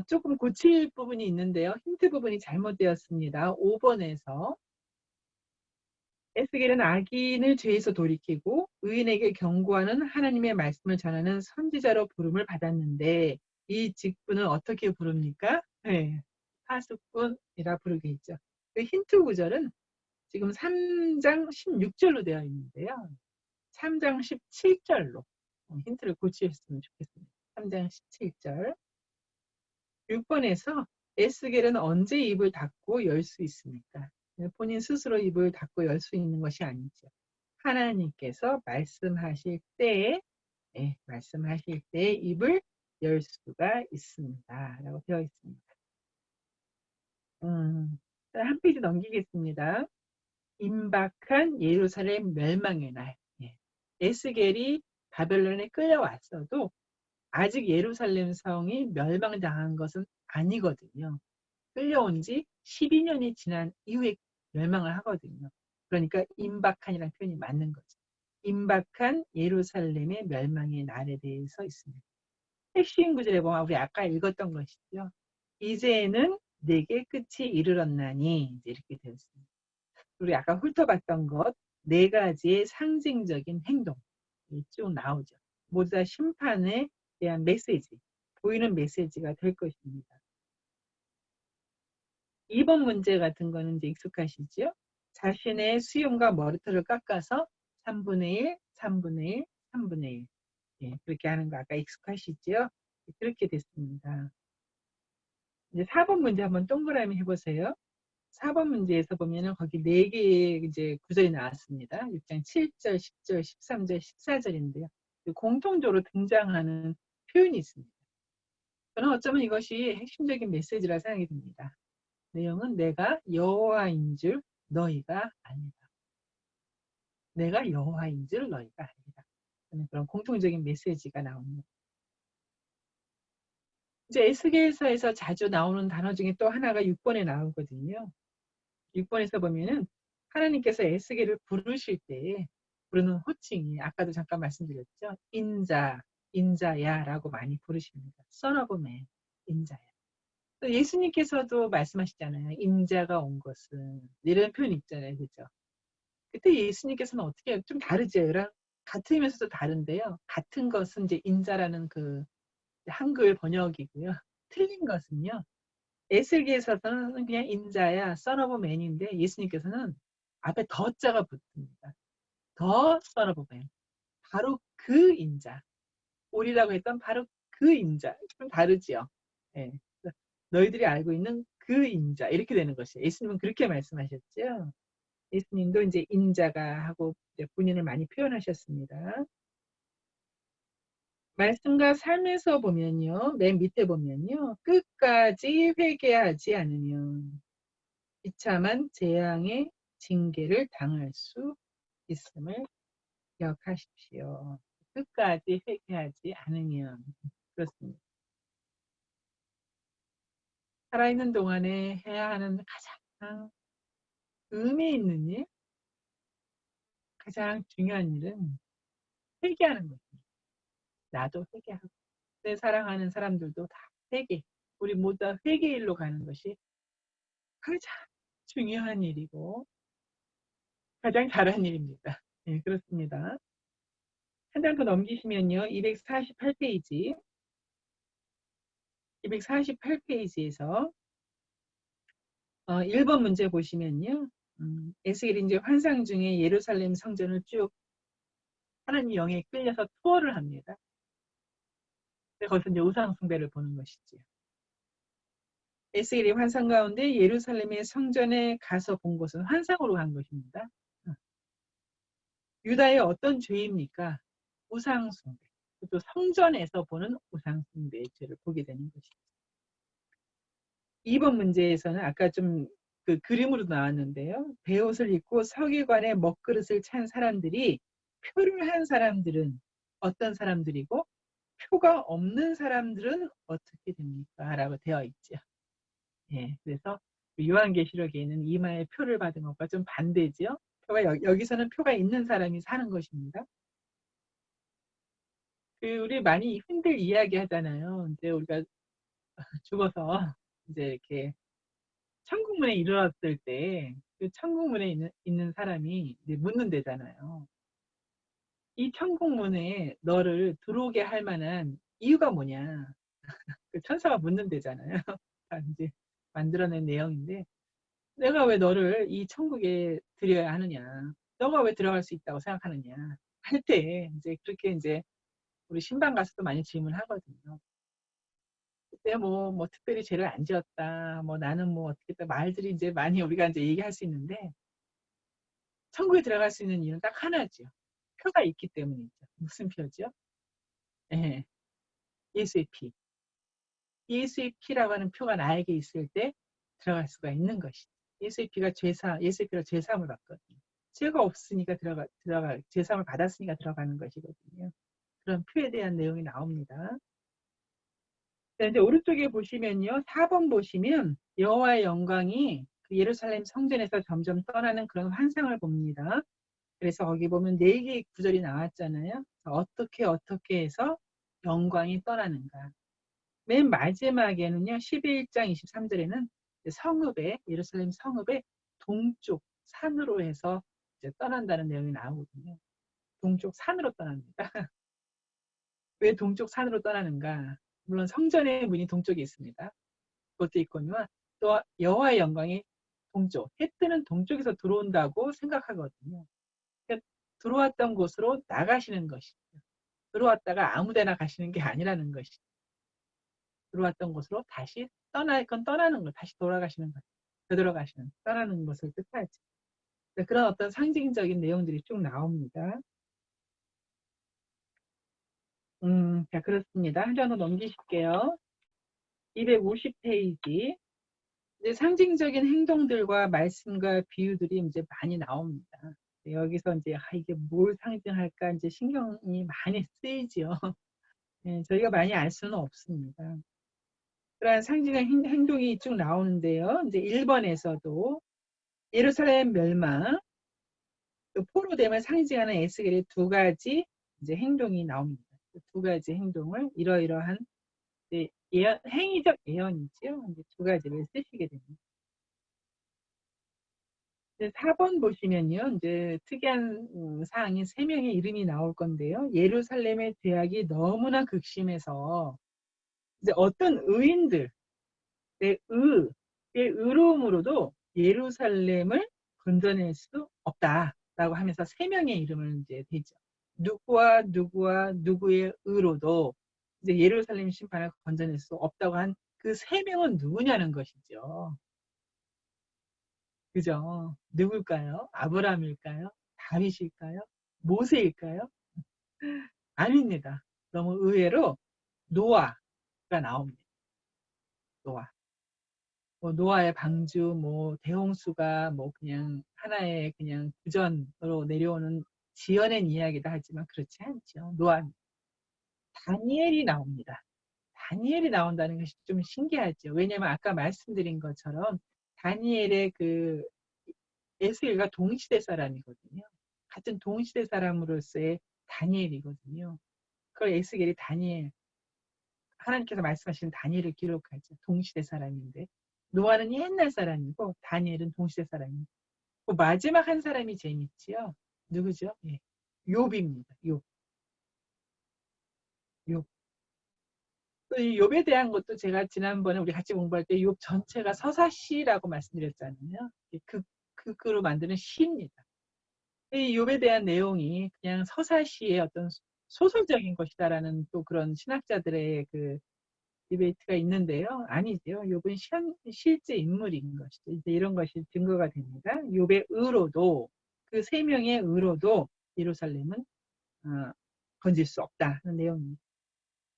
조금 고칠 부분이 있는데요. 힌트 부분이 잘못되었습니다. 5번에서 에스겔은 악인을 죄에서 돌이키고 의인에게 경고하는 하나님의 말씀을 전하는 선지자로 부름을 받았는데, 이 직분을 어떻게 부릅니까? 네, 파수꾼이라 부르게 있죠. 그 힌트 구절은 지금 3장 16절로 되어 있는데요. 3장 17절로 힌트를 고치셨으면 좋겠습니다. 3장 17절. 6번에서 에스겔은 언제 입을 닫고 열 수 있습니까? 본인 스스로 입을 닫고 열 수 있는 것이 아니죠. 하나님께서 말씀하실 때에 입을 열 수가 있습니다. 라고 되어 있습니다. 한 페이지 넘기겠습니다. 임박한 예루살렘 멸망의 날. 에스겔이 바벨론에 끌려왔어도 아직 예루살렘 성이 멸망당한 것은 아니거든요. 끌려온 지 12년이 지난 이후에 멸망을 하거든요. 그러니까 임박한이라는 표현이 맞는 거죠. 임박한 예루살렘의 멸망의 날에 대해서 있습니다. 핵심 구절에 보면 우리 아까 읽었던 것이죠. 이제는 내게 끝이 이르렀나니 이렇게 되었습니다. 우리 아까 훑어봤던 것 네 가지의 상징적인 행동 쭉 나오죠. 모두 다 심판에 대한 메시지, 보이는 메시지가 될 것입니다. 2번 문제 같은 거는 이제 익숙하시죠? 자신의 수염과 머리털을 깎아서 3분의 1, 3분의 1, 3분의 1. 그렇게 하는 거 아까 익숙하시죠? 그렇게 됐습니다. 이제 4번 문제 한번 동그라미 해보세요. 4번 문제에서 보면은 거기 4개의 이제 구절이 나왔습니다. 6장 7절, 10절, 13절, 14절인데요. 공통적으로 등장하는 표현이 있습니다. 저는 어쩌면 이것이 핵심적인 메시지라 생각이 듭니다. 내용은 내가 여호와인 줄 너희가 아니다. 내가 여호와인 줄 너희가 아니다. 그런 공통적인 메시지가 나옵니다. 이제 에스겔서에서 자주 나오는 단어 중에 또 하나가 6번에 나오거든요. 6번에서 보면은 하나님께서 에스겔을 부르실 때 부르는 호칭이 아까도 잠깐 말씀드렸죠. 인자야라고 많이 부르십니다. Son of Man, 인자야. 예수님께서도 말씀하시잖아요. 인자가 온 것은 이런 표현 있잖아요. 그죠? 그때 예수님께서는 어떻게 좀 다르죠. 같으면서도 다른데요. 같은 것은 이제 인자라는 그 한글 번역이고요. 틀린 것은요. 에스겔에서는 그냥 인자야, son of man인데 예수님께서는 앞에 더자가 붙습니다. 더 son of man. 바로 그 인자. 오리라고 했던 바로 그 인자. 좀 다르지요. 네. 너희들이 알고 있는 그 인자. 이렇게 되는 것이에요. 예수님은 그렇게 말씀하셨죠. 예수님도 이제 인자가 하고 이제 본인을 많이 표현하셨습니다. 말씀과 삶에서 보면요. 맨 밑에 보면요. 끝까지 회개하지 않으면 비참한 재앙의 징계를 당할 수 있음을 기억하십시오. 끝까지 회개하지 않으면 그렇습니다. 살아있는 동안에 해야 하는 가장 의미 있는 일, 가장 중요한 일은 회개하는 것입니다. 나도 회개하고 내 사랑하는 사람들도 다 회개. 우리 모두 다 회개일로 가는 것이 가장 중요한 일이고 가장 잘한 일입니다. 네, 그렇습니다. 한 장 더 넘기시면요. 248페이지. 248페이지에서 1번 문제 보시면요. 에스겔이 이제 환상 중에 예루살렘 성전을 쭉 하나님 영에 끌려서 투어를 합니다. 거기서 이제 우상 숭배를 보는 것이지요. 에스겔이 환상 가운데 예루살렘의 성전에 가서 본 것은 환상으로 간 것입니다. 유다의 어떤 죄입니까? 우상 숭배. 또 성전에서 보는 우상 숭배의 죄를 보게 되는 것이죠. 2번 문제에서는 아까 좀 그 그림으로 나왔는데요. 베옷을 입고 서기관의 먹그릇을 찬 사람들이 표를 한 사람들은 어떤 사람들이고 표가 없는 사람들은 어떻게 됩니까? 라고 되어 있죠. 예, 그래서 요한계시록에 있는 이마에 표를 받은 것과 좀 반대죠. 표가 여기서는 표가 있는 사람이 사는 것입니다. 우리 많이 흔들 이야기 하잖아요. 이제 우리가 죽어서 이제 이렇게 천국문에 이르렀을 때 그 천국문에 있는 사람이 이제 묻는데잖아요. 이 천국문에 너를 들어오게 할 만한 이유가 뭐냐? 그 천사가 묻는데잖아요. 이제 만들어낸 내용인데 내가 왜 너를 이 천국에 들여야 하느냐. 너가 왜 들어갈 수 있다고 생각하느냐. 할 때, 이제 그렇게 이제 우리 신방 가서도 많이 질문하거든요. 그때 뭐 특별히 죄를 안 지었다. 뭐 나는 뭐 어떻게 했다. 말들이 이제 많이 우리가 이제 얘기할 수 있는데, 천국에 들어갈 수 있는 이유는 딱 하나죠. 표가 있기 때문이죠. 무슨 표죠? 예, 예수의 피. 예수의 피라고 하는 표가 나에게 있을 때 들어갈 수가 있는 것이죠. 예수의 피로 죄사함을 받거든요. 죄가 없으니까 죄사함을 받았으니까 들어가는 것이거든요. 그런 표에 대한 내용이 나옵니다. 자, 이제 오른쪽에 보시면요. 4번 보시면 여호와의 영광이 그 예루살렘 성전에서 점점 떠나는 그런 환상을 봅니다. 그래서 거기 보면 4개의 구절이 나왔잖아요. 어떻게 해서 영광이 떠나는가. 맨 마지막에는요. 11장 23절에는 성읍에 예루살렘 성읍의 동쪽 산으로 해서 이제 떠난다는 내용이 나오거든요. 동쪽 산으로 떠납니다. 왜 동쪽 산으로 떠나는가? 물론 성전의 문이 동쪽에 있습니다. 그것도 있거니와 또 여호와의 영광이 동쪽, 해 뜨는 동쪽에서 들어온다고 생각하거든요. 그러니까 들어왔던 곳으로 나가시는 것이죠. 들어왔다가 아무데나 가시는 게 아니라는 것이죠. 들어왔던 곳으로 다시 떠나는 거, 다시 돌아가시는 것, 되돌아가시는, 떠나는 것을 뜻하죠. 그런 어떤 상징적인 내용들이 쭉 나옵니다. 자, 그렇습니다. 한 장 더 넘기실게요. 250페이지. 이제 상징적인 행동들과 말씀과 비유들이 이제 많이 나옵니다. 여기서 이제 이게 뭘 상징할까 이제 신경이 많이 쓰이죠. 네, 저희가 많이 알 수는 없습니다. 그러한 상징의 행동이 쭉 나오는데요. 이제 1번에서도 예루살렘 멸망, 또 포로됨을 상징하는 에스겔의 2가지 이제 행동이 나옵니다. 2가지 행동을 이러이러한 행위적 예언이죠. 이제 2가지를 쓰시게 됩니다. 4번 보시면요. 이제 특이한 사항이 3명의 이름이 나올 건데요. 예루살렘의 죄악이 너무나 극심해서 이제 어떤 의인들의 의로움으로도 예루살렘을 건져낼 수 없다라고 하면서 3명의 이름을 이제 대죠. 누구와 누구의 의로도 이제 예루살렘 심판을 건져낼 수 없다고 한 그 3명은 누구냐는 것이죠. 그죠? 누굴까요? 아브라함일까요? 다윗일까요? 모세일까요? 아닙니다. 너무 의외로 노아가 나옵니다. 노아. 노아의 방주, 대홍수가 그냥 하나의 그냥 구전으로 내려오는 지어낸 이야기다 하지만 그렇지 않죠. 노아. 다니엘이 나옵니다. 다니엘이 나온다는 것이 좀 신기하죠. 왜냐하면 아까 말씀드린 것처럼 다니엘의 그 에스겔과 동시대 사람이거든요. 같은 동시대 사람으로서의 다니엘이거든요. 그걸 에스겔이 하나님께서 말씀하신 다니엘을 기록하죠. 동시대 사람인데 노아는 옛날 사람이고 다니엘은 동시대 사람입니다. 그 마지막 한 사람이 재밌지요. 누구죠? 예. 욥입니다. 욥. 욥. 이 욥에 대한 것도 제가 지난번에 우리 같이 공부할 때 욥 전체가 서사시라고 말씀드렸잖아요. 극으로 만드는 시입니다. 이 욥에 대한 내용이 그냥 서사시의 어떤 소설적인 것이다라는 또 그런 신학자들의 그 디베이트가 있는데요. 아니죠. 욥은 실제 인물인 것이죠. 이제 이런 것이 증거가 됩니다. 욥의 의로도 그 3명의 의로도 예루살렘은 건질 수 없다는 내용입니다.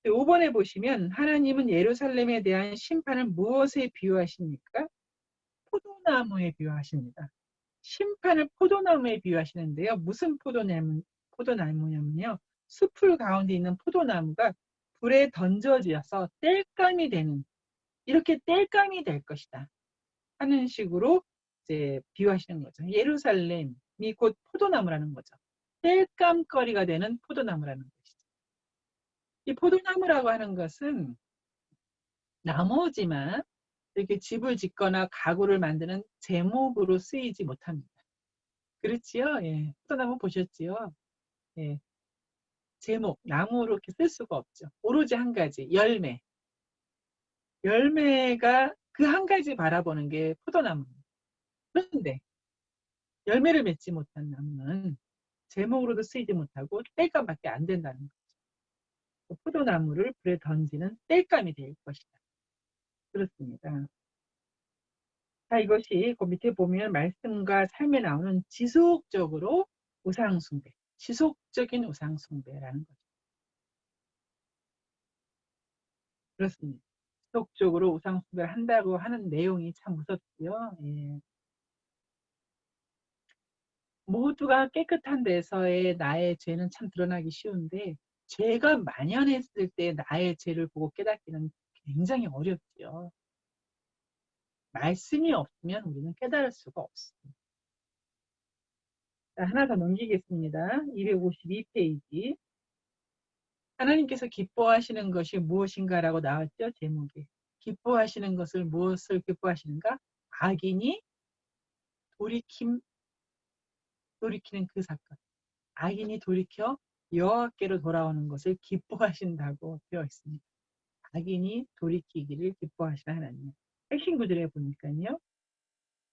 5번에 보시면 하나님은 예루살렘에 대한 심판을 무엇에 비유하십니까? 포도나무에 비유하십니다. 심판을 포도나무에 비유하시는데요. 무슨 포도나무냐면요. 숲풀 가운데 있는 포도나무가 불에 던져져서 이렇게 땔감이 될 것이다 하는 식으로 이제 비유하시는 거죠. 예루살렘이 곧 포도나무라는 거죠. 땔감거리가 되는 포도나무라는 것이죠. 이 포도나무라고 하는 것은 나무지만 이렇게 집을 짓거나 가구를 만드는 제목으로 쓰이지 못합니다. 그렇지요? 예. 포도나무 보셨지요? 예. 제목, 나무로 이렇게 쓸 수가 없죠. 오로지 한 가지, 열매가 그 한 가지 바라보는 게 포도나무입니다. 그런데 열매를 맺지 못한 나무는 제목으로도 쓰이지 못하고 땔감밖에 안 된다는 거죠. 포도나무를 불에 던지는 땔감이 될 것이다. 그렇습니다. 자, 이것이 그 밑에 보면 말씀과 삶에 나오는 지속적으로 우상숭배, 지속적인 우상숭배라는 거죠. 그렇습니다. 지속적으로 우상숭배를 한다고 하는 내용이 참 무섭지요. 예. 모두가 깨끗한 데서의 나의 죄는 참 드러나기 쉬운데 죄가 만연했을 때 나의 죄를 보고 깨닫기는 굉장히 어렵지요. 말씀이 없으면 우리는 깨달을 수가 없습니다. 자, 하나 더 넘기겠습니다. 252페이지. 하나님께서 기뻐하시는 것이 무엇인가라고 나왔죠? 제목에. 기뻐하시는 것을 무엇을 기뻐하시는가? 악인이 돌이키는 그 사건. 악인이 돌이켜 여호와께로 돌아오는 것을 기뻐하신다고 되어 있습니다. 악인이 돌이키기를 기뻐하시는 하나님. 핵심 구절에 보니까요.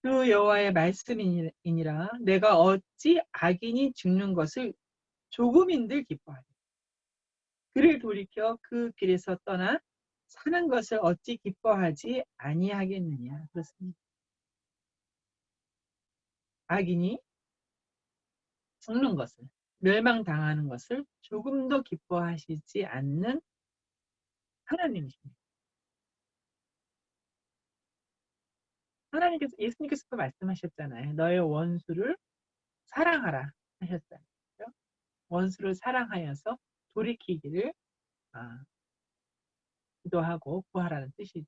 그 여호와의 말씀이니라 내가 어찌 악인이 죽는 것을 조금인들 기뻐하리. 그를 돌이켜 그 길에서 떠나 사는 것을 어찌 기뻐하지 아니하겠느냐. 그렇습니다. 악인이 죽는 것을, 멸망당하는 것을 조금도 기뻐하시지 않는 하나님이십니다. 하나님께서, 예수님께서도 말씀하셨잖아요. 너의 원수를 사랑하라 하셨잖아요. 원수를 사랑하여서 돌이키기를 기도하고 구하라는 뜻이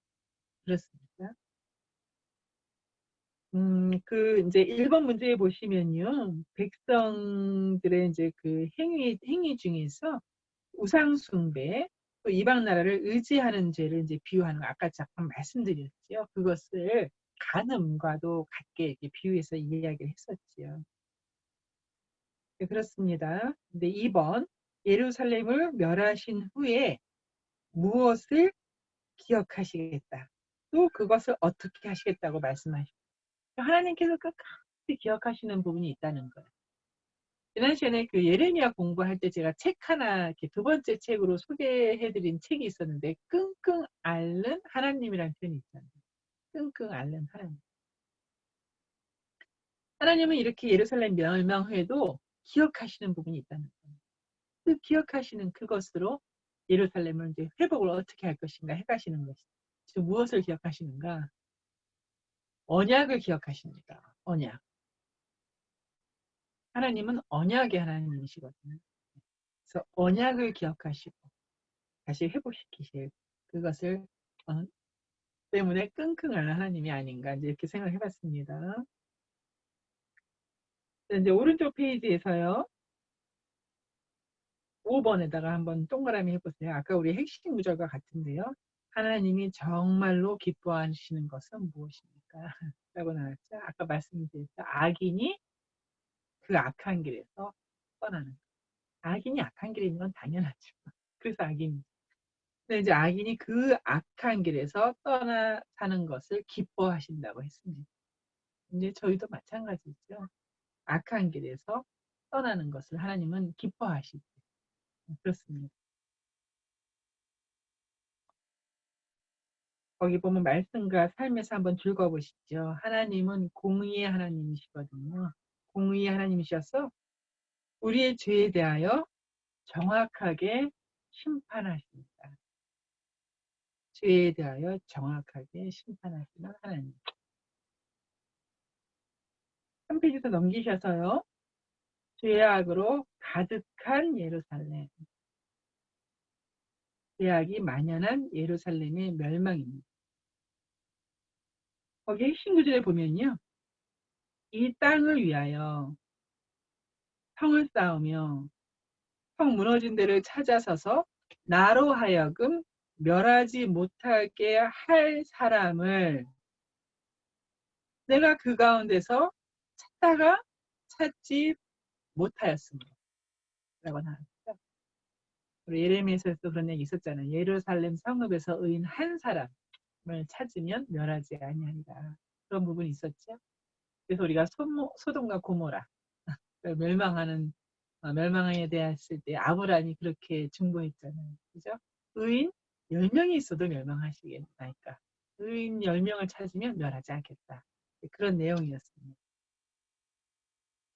그렇습니다. 이제 1번 문제에 보시면요. 백성들의 이제 그 행위 중에서 우상숭배, 또 이방 나라를 의지하는 죄를 이제 비유하는 거, 아까 잠깐 말씀드렸죠. 그것을 간음과도 같게 이렇게 비유해서 이야기를 했었지요. 네, 그렇습니다. 근데 2번, 예루살렘을 멸하신 후에 무엇을 기억하시겠다. 또 그것을 어떻게 하시겠다고 말씀하시고 하나님께서 끝까지 기억하시는 부분이 있다는 거예요. 지난 시간에 그 예레미야 공부할 때 제가 책 하나 이렇게 두 번째 책으로 소개해드린 책이 있었는데 끙끙 앓는 하나님이라는 표현이 있잖아요. 끙끙 앓는 하나님. 하나님은 이렇게 예루살렘 멸망 후에도 기억하시는 부분이 있다는 거예요. 그 기억하시는 그것으로 예루살렘을 이제 회복을 어떻게 할 것인가 해가시는 것이죠. 지금 무엇을 기억하시는가? 언약을 기억하십니다. 언약. 하나님은 언약의 하나님이시거든요. 그래서 언약을 기억하시고 다시 회복시키실 그것을 때문에 끙끙 앓는 하나님이 아닌가 이렇게 생각해봤습니다. 이제 오른쪽 페이지에서요. 5번에다가 한번 동그라미 해보세요. 아까 우리 핵심 구절과 같은데요. 하나님이 정말로 기뻐하시는 것은 무엇입니까? 라고 나왔죠. 아까 말씀드렸죠. 악인이 그 악한 길에서 떠나는 것. 악인이 악한 길에 있는 건 당연하죠. 그래서 악인이죠. 근데 이제 악인이 그 악한 길에서 떠나 사는 것을 기뻐하신다고 했습니다. 이제 저희도 마찬가지죠. 악한 길에서 떠나는 것을 하나님은 기뻐하시죠. 그렇습니다. 거기 보면 말씀과 삶에서 한번 읽어보시죠. 하나님은 공의의 하나님이시거든요. 공의의 하나님이셔서 우리의 죄에 대하여 정확하게 심판하십니다. 죄에 대하여 정확하게 심판하시는 하나님. 한 페이지 더 넘기셔서요. 죄악으로 가득한 예루살렘. 죄악이 만연한 예루살렘의 멸망입니다. 거기 핵심 구절에 보면요. 이 땅을 위하여 성을 쌓으며 성 무너진 데를 찾아서서 나로 하여금 멸하지 못하게 할 사람을 내가 그 가운데서 찾다가 찾지 못하였습니다. 라고 나왔죠. 예레미야에서도 그런 얘기 있었잖아요. 예루살렘 성읍에서 의인 한 사람을 찾으면 멸하지 아니하리라. 그런 부분이 있었죠. 그래서 우리가 소돔과 고모라 멸망에 대했을 때 아브라함이 그렇게 중보했잖아요. 그죠? 의인 10명이 있어도 멸망하시겠다니까. 의인 10명을 찾으면 멸하지 않겠다. 그런 내용이었습니다.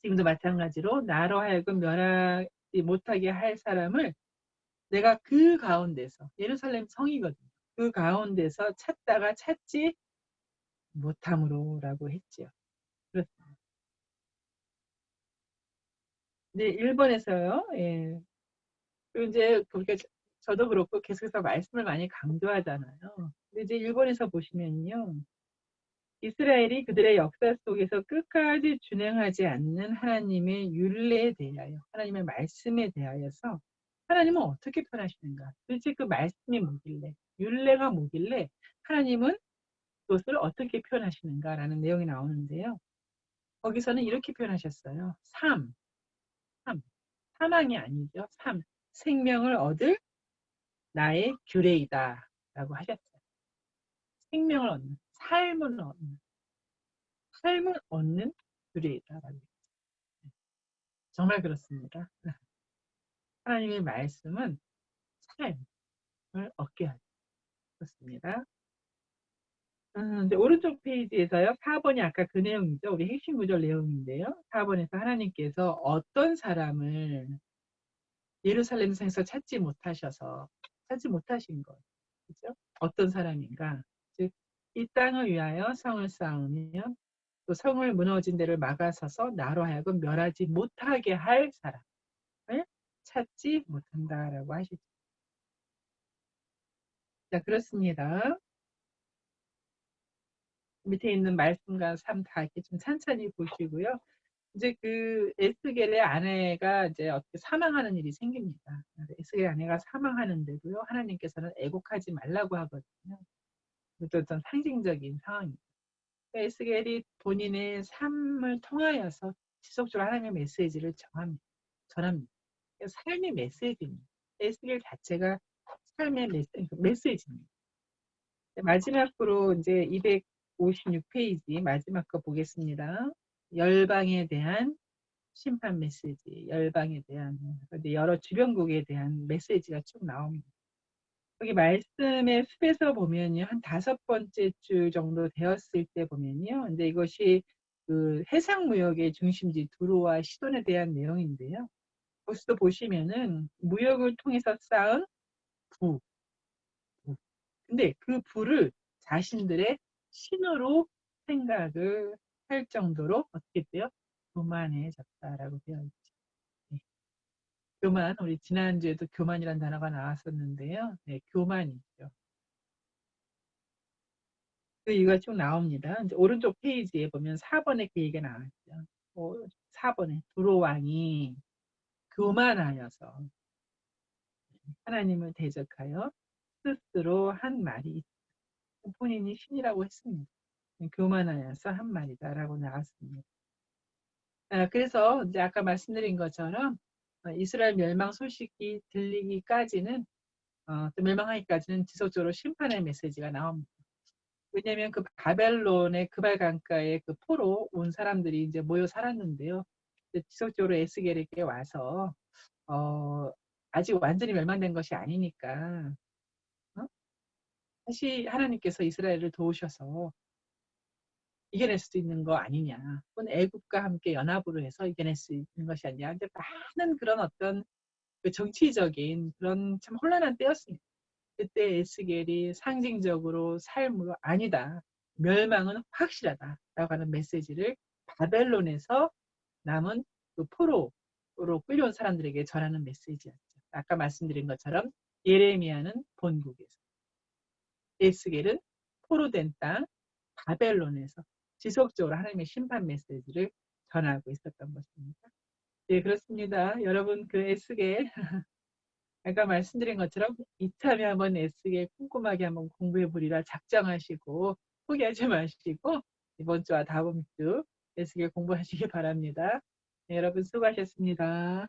지금도 마찬가지로 나로 하여금 멸하지 못하게 할 사람을 내가 그 가운데서, 예루살렘 성이거든요. 그 가운데서 찾다가 찾지 못함으로라고 했지요. 그렇습니다. 이제 1번에서요. 예. 그리고 이제 그렇게 저도 그렇고 계속해서 말씀을 많이 강조하잖아요. 근데 이제 1번에서 보시면요. 이스라엘이 그들의 역사 속에서 끝까지 준행하지 않는 하나님의 율례에 대하여, 하나님의 말씀에 대하여서 하나님은 어떻게 표현하시는가? 도대체 그 말씀이 뭐길래, 율례가 뭐길래 하나님은 그것을 어떻게 표현하시는가라는 내용이 나오는데요. 거기서는 이렇게 표현하셨어요. 삶. 사망이 아니죠. 생명을 얻을 나의 규례이다 라고 하셨어요. 생명을 얻는, 삶을 얻는 규례이다라고 했어요. 정말 그렇습니다. 하나님의 말씀은 삶을 얻게 하죠. 그렇습니다. 근데 오른쪽 페이지에서요. 4번이 아까 그 내용이죠. 우리 핵심 구절 내용인데요. 4번에서 하나님께서 어떤 사람을 예루살렘 성에서 찾지 못하신 것. 그죠? 어떤 사람인가? 즉, 이 땅을 위하여 성을 쌓으며 또 성을 무너진 데를 막아서서 나로 하여금 멸하지 못하게 할 사람을 찾지 못한다라고 하시죠. 자, 그렇습니다. 밑에 있는 말씀과 삶 다 이렇게 좀 찬찬히 보시고요. 이제 그 에스겔의 아내가 이제 어떻게 사망하는 일이 생깁니다. 에스겔의 아내가 사망하는데도요, 하나님께서는 애곡하지 말라고 하거든요. 또 어떤 상징적인 상황입니다. 에스겔이 본인의 삶을 통하여서 지속적으로 하나님의 메시지를 전합니다. 삶의 메시지입니다. 에스겔 자체가 삶의 메시지입니다. 마지막으로 이제 256페이지 마지막 거 보겠습니다. 열방에 대한 심판 메시지, 열방에 대한 여러 주변국에 대한 메시지가 쭉 나옵니다. 여기 말씀의 숲에서 보면요, 한 5번째 줄 정도 되었을 때 보면요, 이제 이것이 그 해상무역의 중심지 두로와 시돈에 대한 내용인데요. 거기서도 보시면은 무역을 통해서 쌓은 부. 근데 그 부를 자신들의 신으로 생각을 할 정도로 어떻게 돼요? 교만해졌다라고 되어 있죠. 네. 교만, 우리 지난주에도 교만이라는 단어가 나왔었는데요. 네, 교만이죠. 그 이유가 쭉 나옵니다. 이제 오른쪽 페이지에 보면 4번에 그 얘기가 나왔죠. 4번에 두로 왕이 교만하여서 하나님을 대적하여 스스로 한 말이 본인이 신이라고 했습니다. 교만하여서 한 말이다라고 나왔습니다. 그래서 이제 아까 말씀드린 것처럼 이스라엘 멸망 소식이 들리기까지는 또 멸망하기까지는 지속적으로 심판의 메시지가 나옵니다. 왜냐하면 그 바벨론의 그발 강가에 그 포로 온 사람들이 이제 모여 살았는데요. 지속적으로 에스겔에게 와서 아직 완전히 멸망된 것이 아니니까 다시 하나님께서 이스라엘을 도우셔서 이겨낼 수 있는 거 아니냐. 혹은 애국과 함께 연합으로 해서 이겨낼 수 있는 것이 아니냐. 근데 많은 그런 어떤 그 정치적인 그런 참 혼란한 때였습니다. 그때 에스겔이 상징적으로 삶으로 아니다. 멸망은 확실하다. 라고 하는 메시지를 바벨론에서 남은 그 포로로 끌려온 사람들에게 전하는 메시지였죠. 아까 말씀드린 것처럼 예레미야는 본국에서, 에스겔은 포로된 땅 바벨론에서 지속적으로 하나님의 심판 메시지를 전하고 있었던 것입니다. 네, 그렇습니다. 여러분 그 에스겔 아까 말씀드린 것처럼 이참에 한번 에스겔 꼼꼼하게 한번 공부해 보리라 작정하시고 포기하지 마시고 이번 주와 다음 주 에스겔 공부하시기 바랍니다. 네, 여러분 수고하셨습니다.